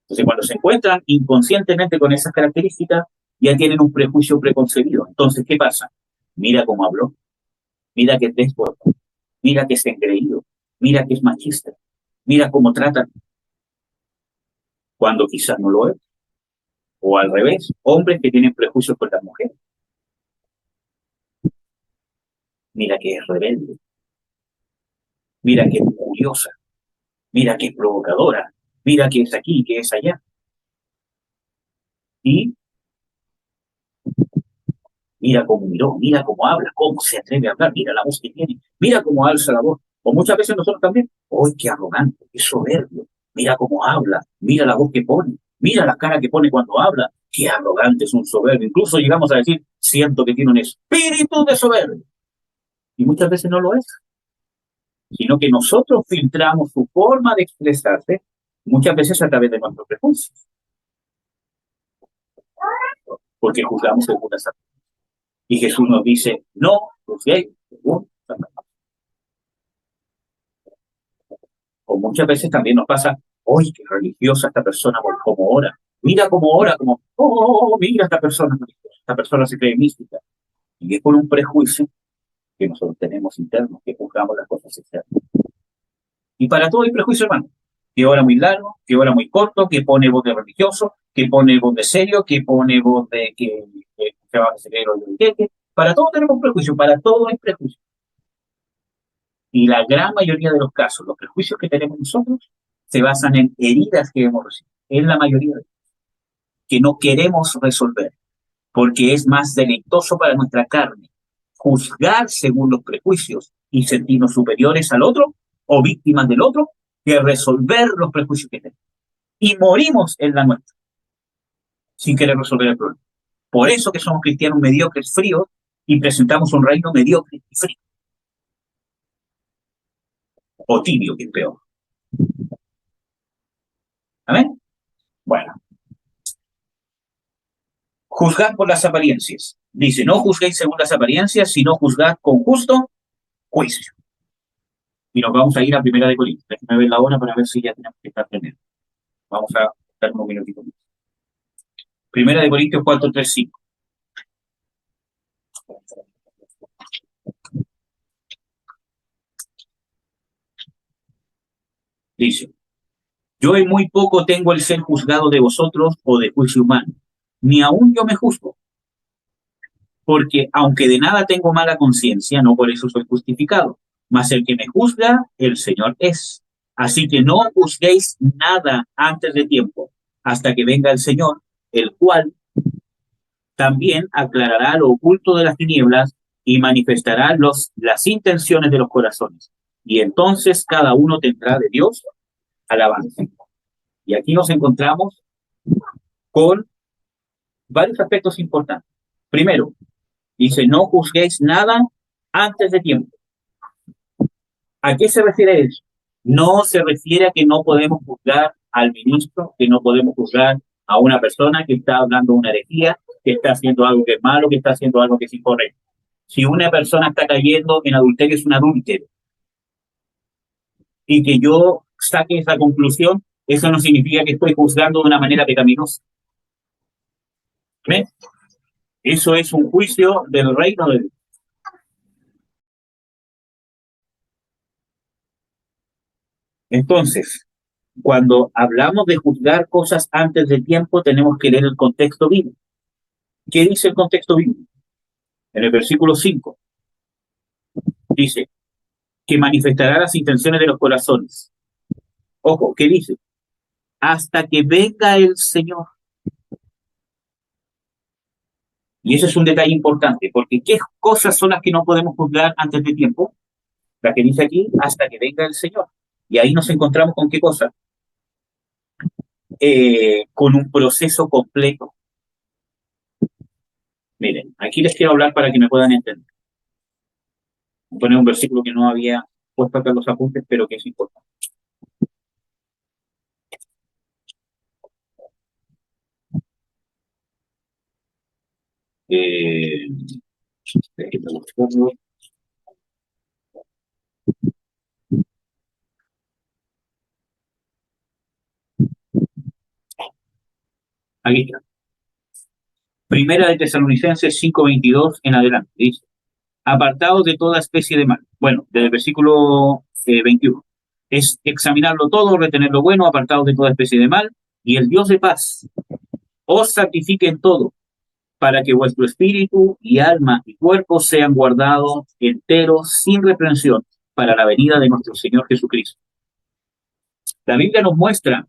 Entonces, cuando se encuentran inconscientemente con esas características, ya tienen un prejuicio preconcebido. Entonces, ¿qué pasa? Mira cómo habló, mira que es déspota, mira que es engreído, mira que es machista, mira cómo trata, cuando quizás no lo es. O al revés, hombres que tienen prejuicios con las mujeres. Mira que es rebelde, mira que es curiosa, mira que es provocadora, mira que es aquí, que es allá. Y mira cómo miró, mira cómo habla, cómo se atreve a hablar, mira la voz que tiene, mira cómo alza la voz. O muchas veces nosotros también, ¡ay, qué arrogante, qué soberbio! Mira cómo habla, mira la voz que pone, mira la cara que pone cuando habla, qué arrogante es un soberbio. Incluso llegamos a decir, siento que tiene un espíritu de soberbio. Y muchas veces no lo es, sino que nosotros filtramos su forma de expresarse muchas veces a través de nuestros prejuicios, porque juzgamos según las acciones. Y Jesús nos dice, no juzguéis según las acciones. O muchas veces también nos pasa, ¡ay, qué religiosa esta persona por cómo ora! Mira cómo ora, como, ¡oh, mira esta persona se cree mística! Y es por un prejuicio que nosotros tenemos internos, que juzgamos las cosas externas. Y para todo hay prejuicio, hermano. Que ora muy largo, que ora muy corto, que pone voz de religioso, que pone voz de serio, que pone voz de que se va a hacer el. Para todo tenemos prejuicio, para todo hay prejuicio. Y la gran mayoría de los casos, los prejuicios que tenemos nosotros, se basan en heridas que hemos recibido. En la mayoría de ellos, que no queremos resolver, porque es más deleitoso para nuestra carne juzgar según los prejuicios y sentirnos superiores al otro o víctimas del otro, que resolver los prejuicios que tenemos. Y morimos en la nuestra, sin querer resolver el problema. Por eso que somos cristianos mediocres, fríos, y presentamos un reino mediocre y frío. O tibio, que es peor. ¿Amén? Bueno. Juzgad por las apariencias. Dice, no juzguéis según las apariencias, sino juzgad con justo juicio. Y nos vamos a ir a 1 Corintios. Déjenme ver la hora para ver si ya tenemos que estar terminando. Vamos a dar unos minutitos más. 1 Corintios 4, 3, 5. Dice, yo en muy poco tengo el ser juzgado de vosotros o de juicio humano, ni aún yo me juzgo, porque aunque de nada tengo mala conciencia, no por eso soy justificado, mas el que me juzga, el Señor es. Así que no juzguéis nada antes de tiempo, hasta que venga el Señor, el cual también aclarará lo oculto de las tinieblas y manifestará las intenciones de los corazones. Y entonces cada uno tendrá de Dios alabanza. Y aquí nos encontramos con varios aspectos importantes. Primero, dice, no juzguéis nada antes de tiempo. ¿A qué se refiere eso? No se refiere a que no podemos juzgar al ministro, que no podemos juzgar a una persona que está hablando una herejía, que está haciendo algo que es malo, que está haciendo algo que es incorrecto. Si una persona está cayendo en adulterio, es un adúltero. Y que yo saque esa conclusión, eso no significa que estoy juzgando de una manera pecaminosa. ¿Ves? Eso es un juicio del reino de Dios. Entonces, cuando hablamos de juzgar cosas antes de tiempo, tenemos que leer el contexto bíblico. ¿Qué dice el contexto bíblico? En el versículo 5 dice que manifestará las intenciones de los corazones. Ojo, ¿qué dice? Hasta que venga el Señor. Y ese es un detalle importante, porque ¿qué cosas son las que no podemos juzgar antes de tiempo? La que dice aquí, hasta que venga el Señor. Y ahí nos encontramos con qué cosa? Con un proceso completo. Miren, aquí les quiero hablar para que me puedan entender. Voy a poner un versículo que no había puesto acá en los apuntes, pero que es importante. Eh, Aquí está. Primera de Tesalonicenses 5:22 en adelante. Dice, apartados de toda especie de mal. Bueno, desde el versículo 21. Es examinarlo todo, retener lo bueno, apartados de toda especie de mal, y el Dios de paz os santifique en todo, para que vuestro espíritu y alma y cuerpo sean guardados enteros sin reprensión para la venida de nuestro Señor Jesucristo. La Biblia nos muestra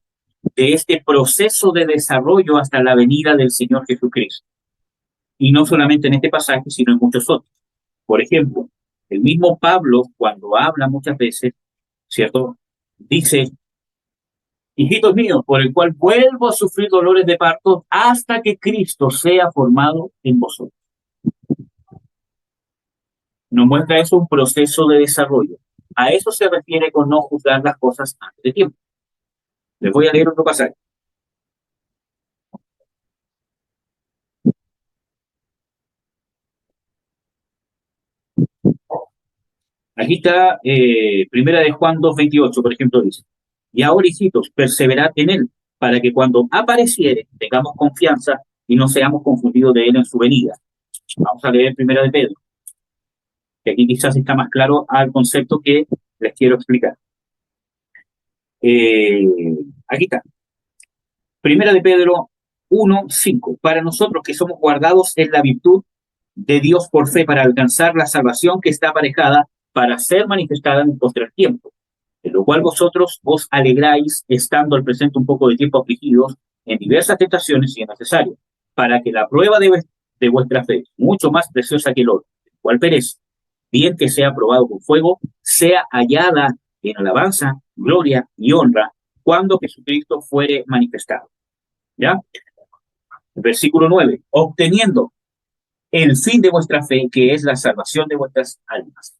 de este proceso de desarrollo hasta la venida del Señor Jesucristo. Y no solamente en este pasaje, sino en muchos otros. Por ejemplo, el mismo Pablo, cuando habla muchas veces, ¿cierto? Dice, hijitos míos, por el cual vuelvo a sufrir dolores de parto hasta que Cristo sea formado en vosotros. Nos muestra eso un proceso de desarrollo. A eso se refiere con no juzgar las cosas antes de tiempo. Les voy a leer otro pasaje. Aquí está Primera de Juan 2:28, por ejemplo, dice, y ahora, hijitos, perseverad en él, para que cuando apareciere tengamos confianza y no seamos confundidos de él en su venida. Vamos a leer Primera de Pedro, que aquí quizás está más claro al concepto que les quiero explicar. Aquí está. Primera de Pedro 1:5. Para nosotros que somos guardados en la virtud de Dios por fe para alcanzar la salvación que está aparejada para ser manifestada en el postrer tiempo, en lo cual vosotros os alegráis estando al presente un poco de tiempo afligidos en diversas tentaciones si es necesario, para que la prueba de vuestra fe, mucho más preciosa que el oro, el cual perece, bien que sea probado con fuego, sea hallada en alabanza, gloria y honra cuando Jesucristo fuere manifestado. ¿Ya? Versículo 9. Obteniendo el fin de vuestra fe, que es la salvación de vuestras almas.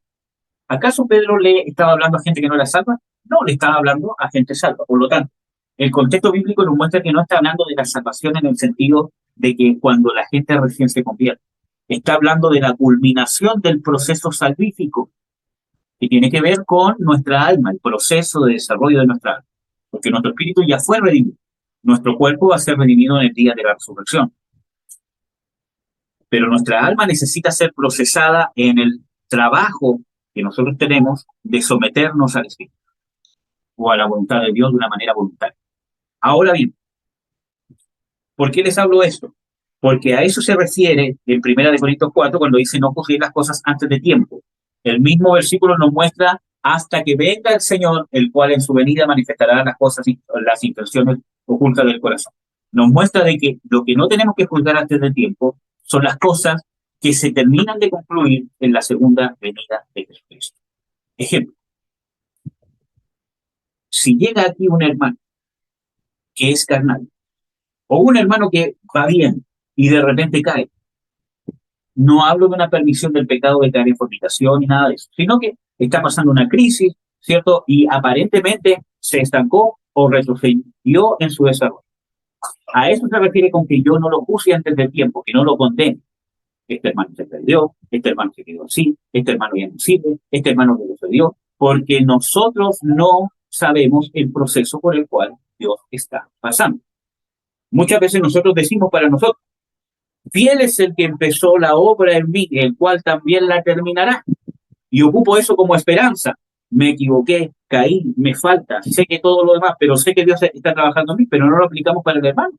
¿Acaso Pedro le estaba hablando a gente que no era salva? No, le estaba hablando a gente salva. Por lo tanto, el contexto bíblico nos muestra que no está hablando de la salvación en el sentido de que cuando la gente recién se convierte. Está hablando de la culminación del proceso salvífico, que tiene que ver con nuestra alma, el proceso de desarrollo de nuestra alma. Porque nuestro espíritu ya fue redimido. Nuestro cuerpo va a ser redimido en el día de la resurrección. Pero nuestra alma necesita ser procesada en el trabajo que nosotros tenemos de someternos al Espíritu o a la voluntad de Dios de una manera voluntaria. Ahora bien, ¿por qué les hablo esto? Porque a eso se refiere en 1 Corintios 4 cuando dice no juzguéis las cosas antes de tiempo. El mismo versículo nos muestra hasta que venga el Señor, el cual en su venida manifestará las cosas, las intenciones ocultas del corazón. Nos muestra de que lo que no tenemos que juzgar antes de tiempo son las cosas que se terminan de concluir en la segunda venida de Jesucristo. Ejemplo, si llega aquí un hermano que es carnal, o un hermano que va bien y de repente cae, no hablo de una permisión del pecado de caer en fornicación ni nada de eso, sino que está pasando una crisis, ¿cierto? Y aparentemente se estancó o retrocedió en su desarrollo. A eso se refiere con que yo no lo juzgue antes del tiempo, que no lo condene. Este hermano se perdió, este hermano se quedó así, este hermano ya no sirve, este hermano retrocedió, porque nosotros no sabemos el proceso por el cual Dios está pasando. Muchas veces nosotros decimos para nosotros, fiel es el que empezó la obra en mí, el cual también la terminará. Y ocupo eso como esperanza. Me equivoqué, caí, me falta, sé que todo lo demás, pero sé que Dios está trabajando en mí, pero no lo aplicamos para el hermano.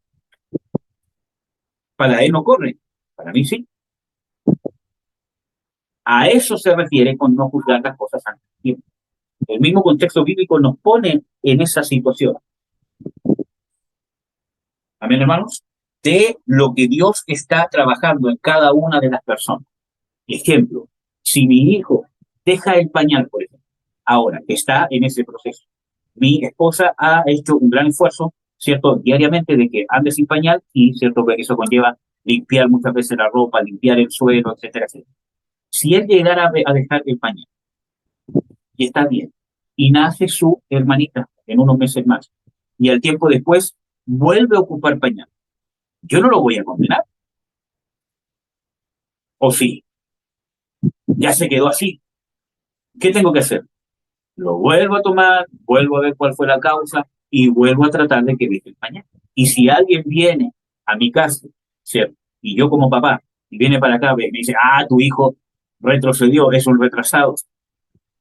Para él no corre, para mí sí. A eso se refiere con no juzgar las cosas antes del tiempo. El mismo contexto bíblico nos pone en esa situación. Amén, hermanos. De lo que Dios está trabajando en cada una de las personas. Ejemplo, si mi hijo deja el pañal, por ejemplo, ahora está en ese proceso. Mi esposa ha hecho un gran esfuerzo, ¿cierto?, diariamente de que ande sin pañal y, ¿cierto?, que eso conlleva limpiar muchas veces la ropa, limpiar el suelo, etcétera, etcétera. Si él llegara a dejar el pañal y está bien, y nace su hermanita en unos meses más, y al tiempo después vuelve a ocupar pañal, yo no lo voy a condenar. O sí, ya se quedó así. ¿Qué tengo que hacer? Lo vuelvo a tomar, vuelvo a ver cuál fue la causa y vuelvo a tratar de que deje el pañal. Y si alguien viene a mi casa, ¿cierto?, y yo como papá, y viene para acá, me dice, tu hijo retrocedió, es un retrasado,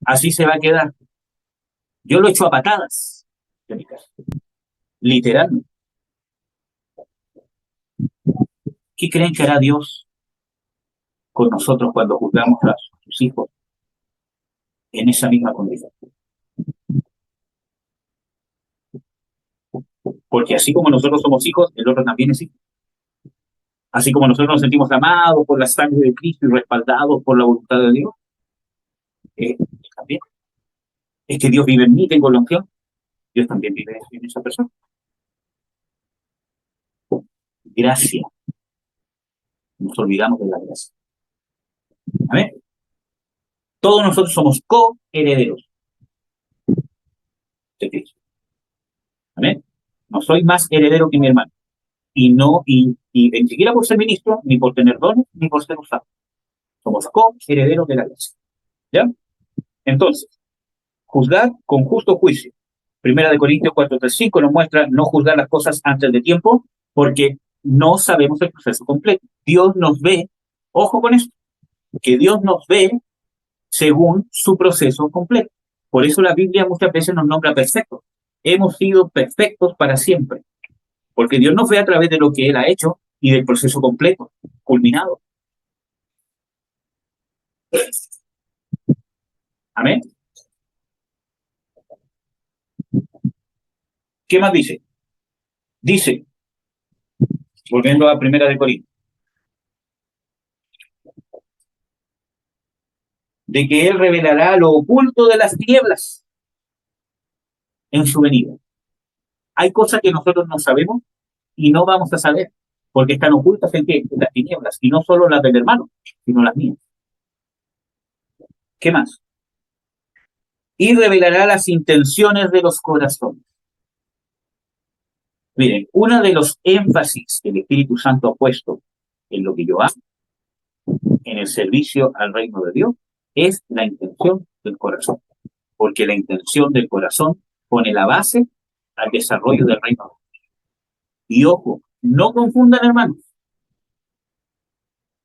así se va a quedar. Yo lo echo a patadas de mi casa, literalmente. ¿Qué creen que hará Dios con nosotros cuando juzgamos a sus hijos en esa misma condición? Porque así como nosotros somos hijos, el otro también es hijo. Así como nosotros nos sentimos amados por la sangre de Cristo y respaldados por la voluntad de Dios, también. Es que Dios vive en mí, tengo la unción, Dios también vive en esa persona. Gracia. Nos olvidamos de la gracia. Amén. Todos nosotros somos coherederos de Cristo. Amén. No soy más heredero que mi hermano. Y ni siquiera por ser ministro, ni por tener dones, ni por ser usado. Somos coherederos de la gracia. ¿Ya? Entonces, juzgar con justo juicio. Primera de Corintios 4:3-5 nos muestra no juzgar las cosas antes de tiempo, porque no sabemos el proceso completo. Dios nos ve, ojo con esto, que Dios nos ve según su proceso completo. Por eso la Biblia muchas veces nos nombra perfectos. Hemos sido perfectos para siempre, porque Dios nos ve a través de lo que Él ha hecho y del proceso completo, culminado. Amén. ¿Qué más dice? Dice, volviendo a Primera de Corintios, de que Él revelará lo oculto de las tinieblas en su venida. Hay cosas que nosotros no sabemos y no vamos a saber, porque están ocultas en las tinieblas, y no solo las del hermano, sino las mías. ¿Qué más? Y revelará las intenciones de los corazones. Miren, uno de los énfasis que el Espíritu Santo ha puesto en lo que yo hago, en el servicio al reino de Dios, es la intención del corazón. Porque la intención del corazón pone la base al desarrollo del reino de Dios. Y ojo, no confundan, hermanos,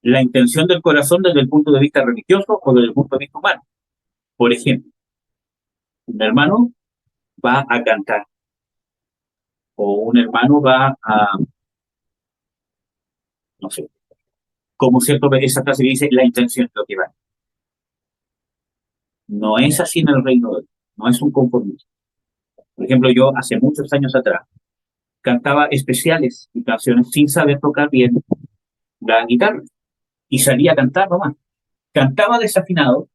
la intención del corazón desde el punto de vista religioso o desde el punto de vista humano. Por ejemplo, un hermano va a cantar o un hermano va a, no sé, como cierto, esa frase que dice la intención es lo que va. No es así en el reino de Dios, no es un compromiso. Por ejemplo, yo hace muchos años atrás cantaba especiales y canciones sin saber tocar bien la guitarra y salía a cantar nomás. Cantaba desafinado,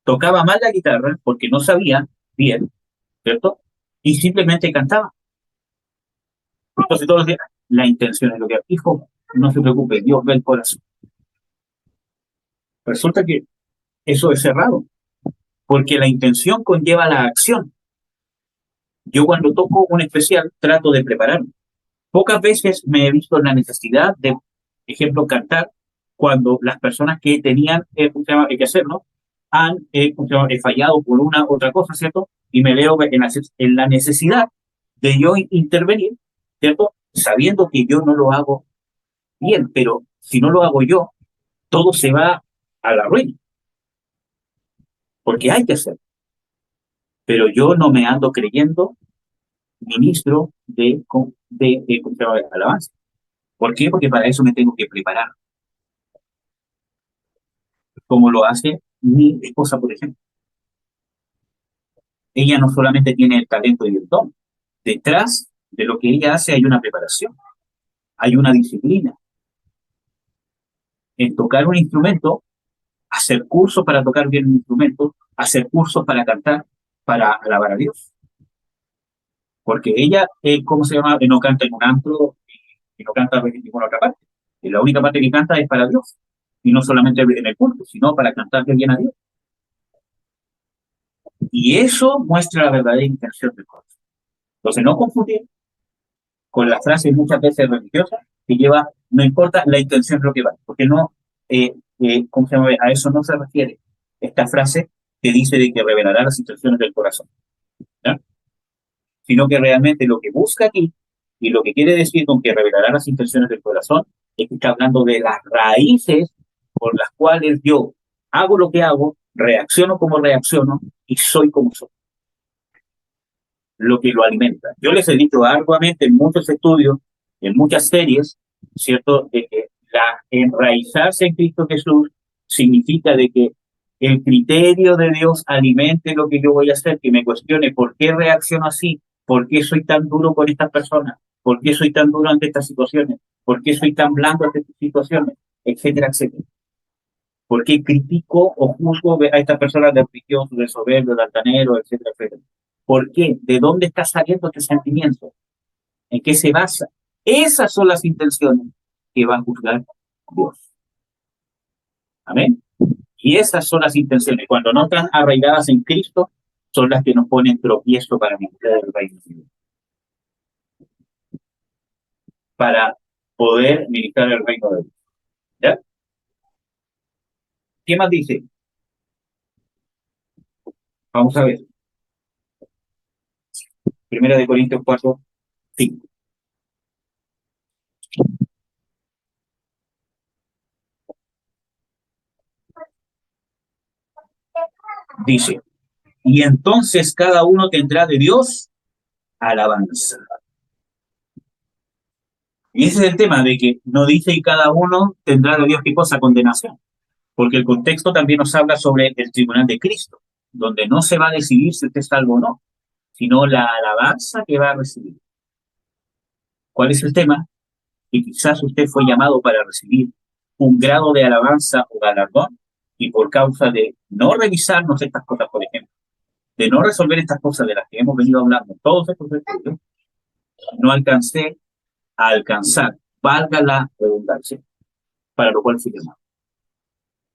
tocaba mal la guitarra porque no sabía bien, ¿cierto? Y simplemente cantaba. Entonces todos los días, la intención es lo que hijo, no se preocupe, Dios ve el corazón. Resulta que eso es cerrado, porque la intención conlleva la acción. Yo cuando toco un especial trato de prepararme. Pocas veces me he visto en la necesidad de, ejemplo, cantar cuando las personas que tenían ¿cómo se llama? Que hacerlo han ¿cómo se llama? Fallado por una otra cosa, ¿cierto? Y me veo en la necesidad de yo intervenir, ¿cierto? Sabiendo que yo no lo hago bien, pero si no lo hago yo, todo se va a la ruina, porque hay que hacerlo. Pero yo no me ando creyendo ministro de ¿cómo se llama? Alabanza. ¿Por qué? Porque para eso me tengo que preparar, como lo hace mi esposa, por ejemplo. Ella no solamente tiene el talento y el don, detrás de lo que ella hace hay una preparación, hay una disciplina. En tocar un instrumento, hacer cursos para tocar bien un instrumento, hacer cursos para cantar, para alabar a Dios. Porque ella, ¿cómo se llama? No canta en un antro y no canta en ninguna otra parte. Y la única parte que canta es para Dios. Y no solamente en el culto, sino para cantarle bien a Dios. Y eso muestra la verdadera intención del corazón. Entonces, no confundir con las frases muchas veces religiosas que lleva, no importa la intención lo que va, porque no, ¿cómo se llama? A eso no se refiere esta frase que dice de que revelará las intenciones del corazón, ¿ya? Sino que realmente lo que busca aquí y lo que quiere decir con que revelará las intenciones del corazón es que está hablando de las raíces por las cuales yo hago lo que hago, reacciono como reacciono y soy como soy, lo que lo alimenta. Yo les he dicho arduamente en muchos estudios, en muchas series, ¿cierto? De que la enraizarse en Cristo Jesús significa de que el criterio de Dios alimente lo que yo voy a hacer, que me cuestione por qué reacciono así, por qué soy tan duro con estas personas, por qué soy tan duro ante estas situaciones, por qué soy tan blando ante estas situaciones, etcétera, etcétera. ¿Por qué critico o juzgo a estas personas de ambicioso, de soberbio, de altanero, etcétera, etcétera? ¿Por qué? ¿De dónde está saliendo este sentimiento? ¿En qué se basa? Esas son las intenciones que va a juzgar Dios. Amén. Y esas son las intenciones. Cuando no están arraigadas en Cristo, son las que nos ponen tropiezo para ministrar el reino de Dios. Para poder ministrar el reino de Dios. ¿Ya? ¿Qué más dice? Vamos a ver. Primera de Corintios 4, 5. Dice, y entonces cada uno tendrá de Dios alabanza. Y ese es el tema de que no dice y cada uno tendrá de Dios qué cosa, condenación. Porque el contexto también nos habla sobre el tribunal de Cristo, donde no se va a decidir si usted es salvo o no, sino la alabanza que va a recibir. ¿Cuál es el tema? Que quizás usted fue llamado para recibir un grado de alabanza o galardón y por causa de no revisarnos estas cosas, por ejemplo, de no resolver estas cosas de las que hemos venido hablando, todos estos estudios, no alcancé a alcanzar, valga la redundancia, para lo cual fui llamado.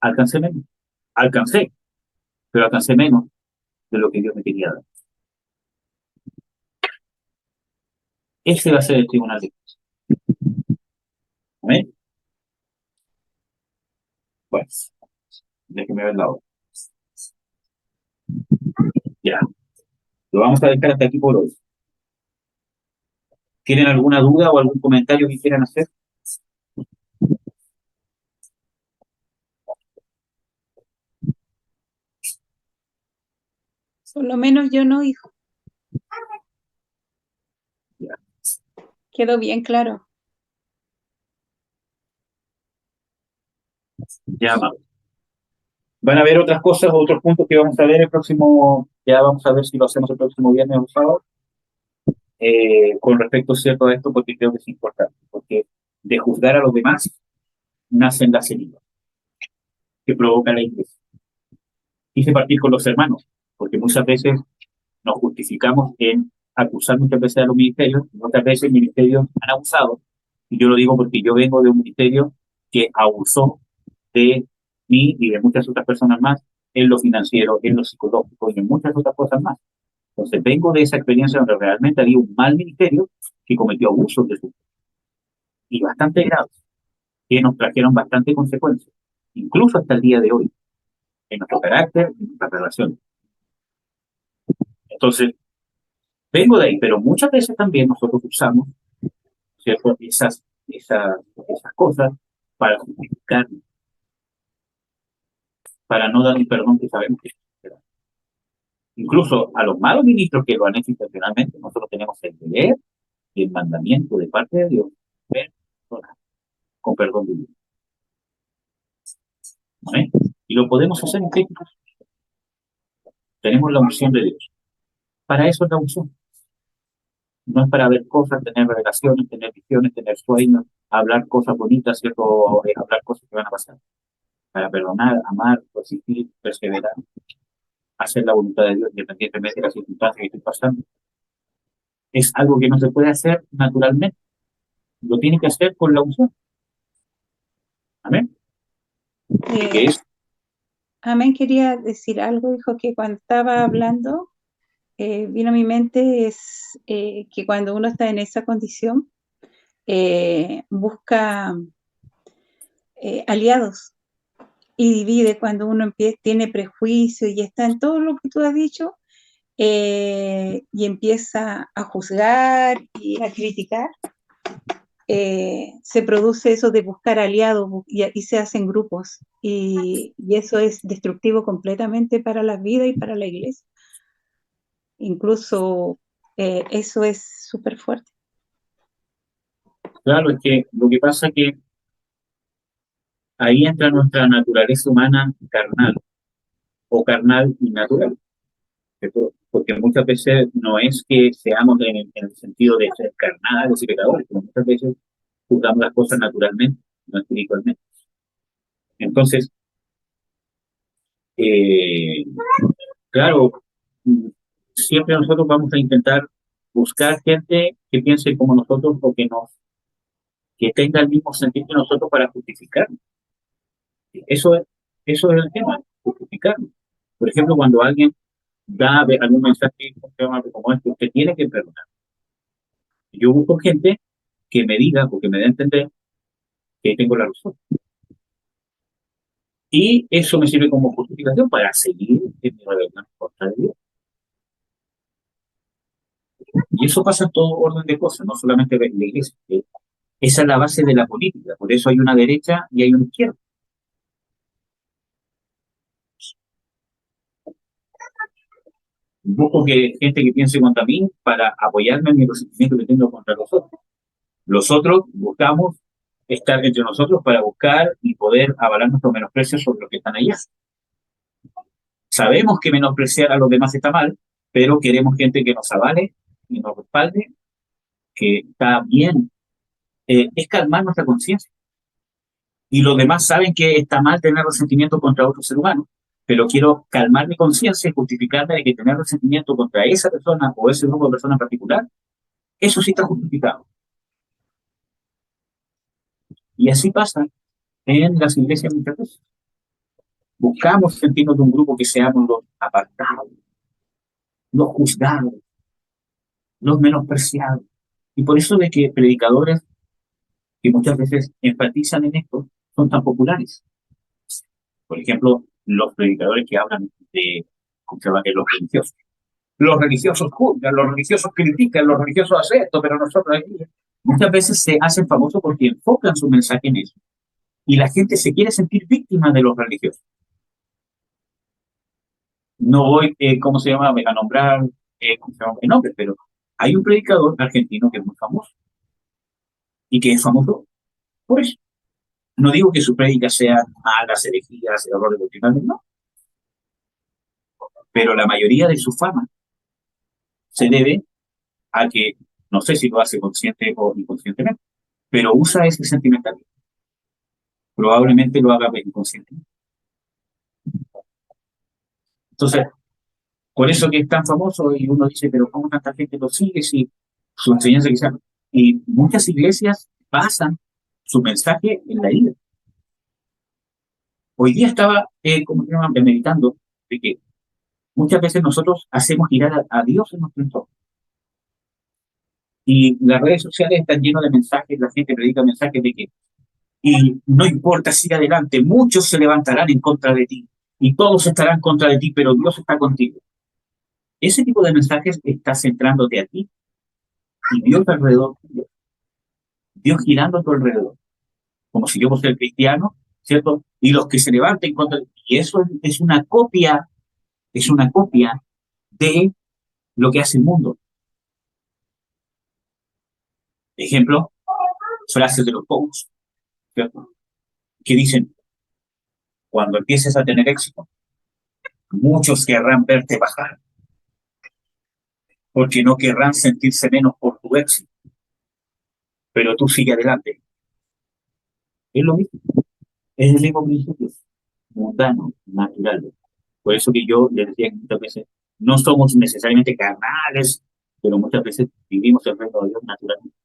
Alcancé menos, alcancé, pero alcancé menos de lo que Dios me quería dar. Ese va a ser el tribunal de Cristo. ¿Amén? Pues, déjeme ver la hora. Ya, lo vamos a dejar hasta aquí por hoy. ¿Tienen alguna duda o algún comentario que quieran hacer? Por lo menos yo no, hijo. Ya. Quedó bien claro. Ya, vamos. Van a haber otras cosas, otros puntos que vamos a ver el próximo, ya vamos a ver si lo hacemos el próximo viernes o sábado, con respecto, ¿cierto?, a esto, porque creo que es importante, porque de juzgar a los demás nacen las heridas que provoca la iglesia. Quise partir con los hermanos, porque muchas veces nos justificamos en acusar muchas veces a los ministerios, y otras veces ministerios han abusado, y yo lo digo porque yo vengo de un ministerio que abusó de mí y de muchas otras personas más en lo financiero, en lo psicológico y en muchas otras cosas más. Entonces vengo de esa experiencia donde realmente había un mal ministerio que cometió abusos de su. y bastante graves, que nos trajeron bastante consecuencias, incluso hasta el día de hoy, en nuestro carácter, en nuestra relación. Entonces, vengo de ahí, pero muchas veces también nosotros usamos, ¿cierto?, esas cosas para justificar, para no dar un perdón que sabemos que es. Incluso a los malos ministros que lo han hecho intencionalmente, nosotros tenemos el deber y el mandamiento de parte de Dios perdonar, con perdón de Dios. ¿Vale? Y lo podemos hacer en Cristo. Tenemos la unción de Dios. Para eso es la unción. No es para ver cosas, tener revelaciones, tener visiones, tener sueños, hablar cosas bonitas, ¿cierto? Hablar cosas que van a pasar. Para perdonar, amar, persistir, perseverar, hacer la voluntad de Dios independientemente de las circunstancias que estoy pasando. Es algo que no se puede hacer naturalmente. Lo tiene que hacer con la unción. Amén. ¿Y qué es? Amén, quería decir algo, dijo que cuando estaba hablando, vino a mi mente es que cuando uno está en esa condición, busca aliados y divide cuando uno tiene prejuicio y está en todo lo que tú has dicho, y empieza a juzgar y a criticar, se produce eso de buscar aliados y se hacen grupos y eso es destructivo completamente para la vida y para la iglesia. Incluso eso es súper fuerte. Claro, es que lo que pasa es que ahí entra nuestra naturaleza humana carnal o carnal y natural. ¿Cierto? Porque muchas veces no es que seamos en el sentido de ser carnales y pecadores, pero muchas veces juzgamos las cosas naturalmente, no espiritualmente. Entonces, eh, claro, siempre nosotros vamos a intentar buscar gente que piense como nosotros o que tenga el mismo sentido que nosotros para justificarnos. Eso es el tema, justificarnos. Por ejemplo, cuando alguien da algún mensaje como este, usted tiene que perdonar. Yo busco gente que me diga o que me dé a entender que tengo la razón. Y eso me sirve como justificación para seguir en mi rebelión contra Dios. Y eso pasa en todo orden de cosas, no solamente en la iglesia. Esa es la base de la política. Por eso hay una derecha y hay una izquierda. Busco gente que piense contra mí para apoyarme en mi resentimiento que tengo contra los otros. Los otros buscamos estar entre nosotros para buscar y poder avalar nuestro menosprecio sobre los que están allá. Sabemos que menospreciar a los demás está mal, pero queremos gente que nos avale y nos respalde, que está bien. Es calmar nuestra conciencia. Y los demás saben que está mal tener resentimiento contra otro ser humano, pero quiero calmar mi conciencia y justificarme de que tener resentimiento contra esa persona o ese grupo de personas en particular, eso sí está justificado. Y así pasa en las iglesias muchas veces. Buscamos sentirnos de un grupo que seamos los apartados, los juzgados, los menospreciados. Y por eso de que predicadores que muchas veces enfatizan en esto son tan populares. Por ejemplo, los predicadores que hablan de, ¿cómo se llama?, de los religiosos. Los religiosos juzgan, los religiosos critican, los religiosos hacen esto, pero nosotros aquí muchas veces se hacen famosos porque enfocan su mensaje en eso. Y la gente se quiere sentir víctima de los religiosos. No voy, ¿cómo se llama?, a nombrar nombres, pero hay un predicador argentino que es muy famoso y que es famoso por eso. No digo que su prédica sea malas, herejías, errores doctrinales, no. Pero la mayoría de su fama se debe a que, no sé si lo hace consciente o inconscientemente, pero usa ese sentimentalismo. Probablemente lo haga inconscientemente. Entonces, por eso que es tan famoso y uno dice, pero ¿cómo tanta gente lo sigue si su enseñanza quizás? Y muchas iglesias basan su mensaje en la ira. Hoy día estaba, como se llama, meditando de que muchas veces nosotros hacemos girar a Dios en nuestro entorno. Y las redes sociales están llenas de mensajes, la gente predica mensajes de que, y no importa, sigue adelante, muchos se levantarán en contra de ti, y todos estarán contra de ti, pero Dios está contigo. Ese tipo de mensajes está centrándote a ti y Dios alrededor tuyo, Dios girando a tu alrededor, como si yo fuera el cristiano, ¿cierto? Y los que se levanten contra ti. Y eso es una copia de lo que hace el mundo. Ejemplo, frases de los posts, ¿cierto? Que dicen, cuando empieces a tener éxito, muchos querrán verte bajar, porque no querrán sentirse menos por tu éxito, pero tú sigue adelante. Es lo mismo, es el mismo principio, mundano, natural. Por eso que yo les decía que muchas veces no somos necesariamente carnales, pero muchas veces vivimos el reino de Dios naturalmente.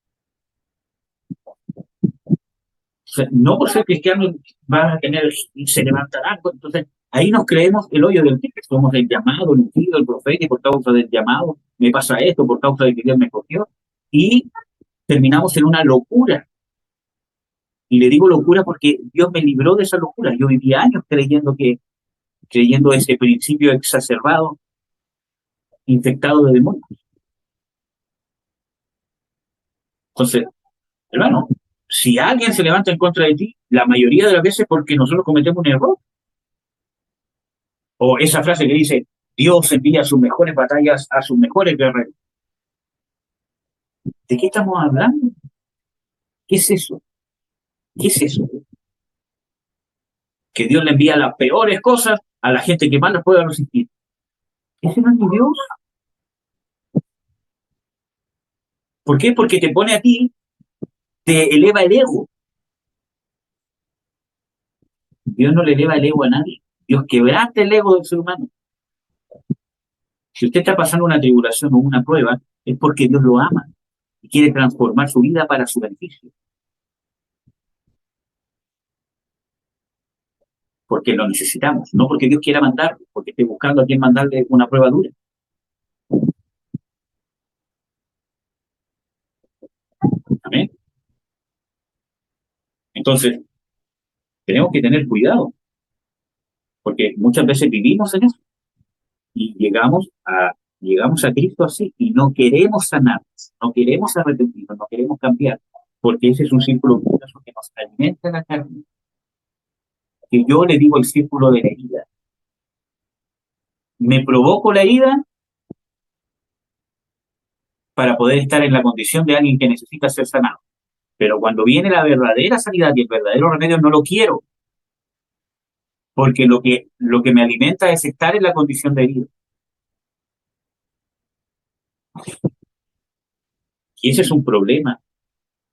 O sea, no por ser cristiano van a tener y se levantarán. Entonces, ahí nos creemos el hoyo del que somos el llamado, el ungido, el profeta, y por causa del llamado me pasa esto, por causa de que Dios me escogió. Y terminamos en una locura. Y le digo locura porque Dios me libró de esa locura. Yo viví años creyendo ese principio exacerbado, infectado de demonios. Entonces, hermano, si alguien se levanta en contra de ti, la mayoría de las veces porque nosotros cometemos un error. O esa frase que dice, Dios envía sus mejores batallas a sus mejores guerreros. ¿De qué estamos hablando? ¿Qué es eso? ¿Qué es eso? Que Dios le envía las peores cosas a la gente que más las pueda resistir. ¿Ese no es mi Dios? ¿Por qué? Porque te pone a ti, te eleva el ego. Dios no le eleva el ego a nadie. Dios quebrante el ego del ser humano. Si usted está pasando una tribulación o una prueba, es porque Dios lo ama y quiere transformar su vida para su beneficio. Porque lo necesitamos, no porque Dios quiera mandarlo, porque esté buscando a quien mandarle una prueba dura. Amén. Entonces, tenemos que tener cuidado, porque muchas veces vivimos en eso y llegamos a Cristo así y no queremos sanar, no queremos arrepentirnos, no queremos cambiar, porque ese es un círculo vicioso que nos alimenta la carne, que yo le digo el círculo de la herida. Me provoco la herida para poder estar en la condición de alguien que necesita ser sanado. Pero cuando viene la verdadera sanidad y el verdadero remedio, no lo quiero, porque lo que me alimenta es estar en la condición de herido. Y ese es un problema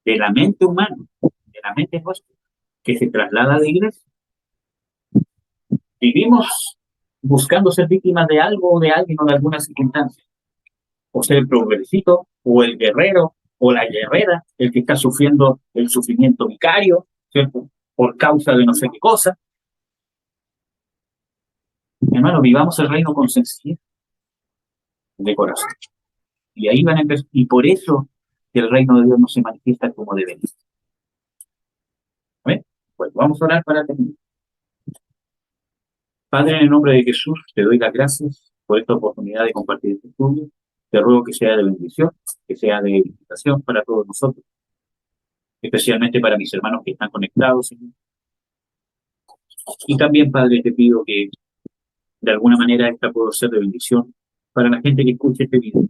de la mente humana, de la mente nuestra, que se traslada de iglesia. Vivimos buscando ser víctimas de algo o de alguien o de alguna circunstancia. O ser el progresito, o el guerrero, o la guerrera, el que está sufriendo el sufrimiento vicario, ¿cierto? Por causa de no sé qué cosa. Hermano, vivamos el reino con sencillez de corazón. Y ahí van a empezar, y por eso que el reino de Dios no se manifiesta como debería. ¿Ven? Pues vamos a orar para terminar. Padre, en el nombre de Jesús, te doy las gracias por esta oportunidad de compartir este estudio. Te ruego que sea de bendición, que sea de edificación para todos nosotros, especialmente para mis hermanos que están conectados, Señor. Y también, Padre, te pido que de alguna manera esta pueda ser de bendición para la gente que escuche este video.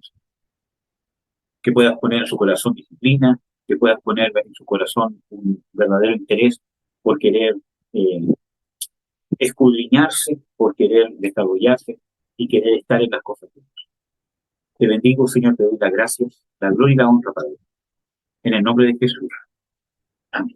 Que puedas poner en su corazón disciplina, que puedas poner en su corazón un verdadero interés por querer escudriñarse, por querer desarrollarse y querer estar en las cosas de Dios. Te bendigo, Señor, te doy las gracias, la gloria y la honra para Dios. En el nombre de Jesús. Amén.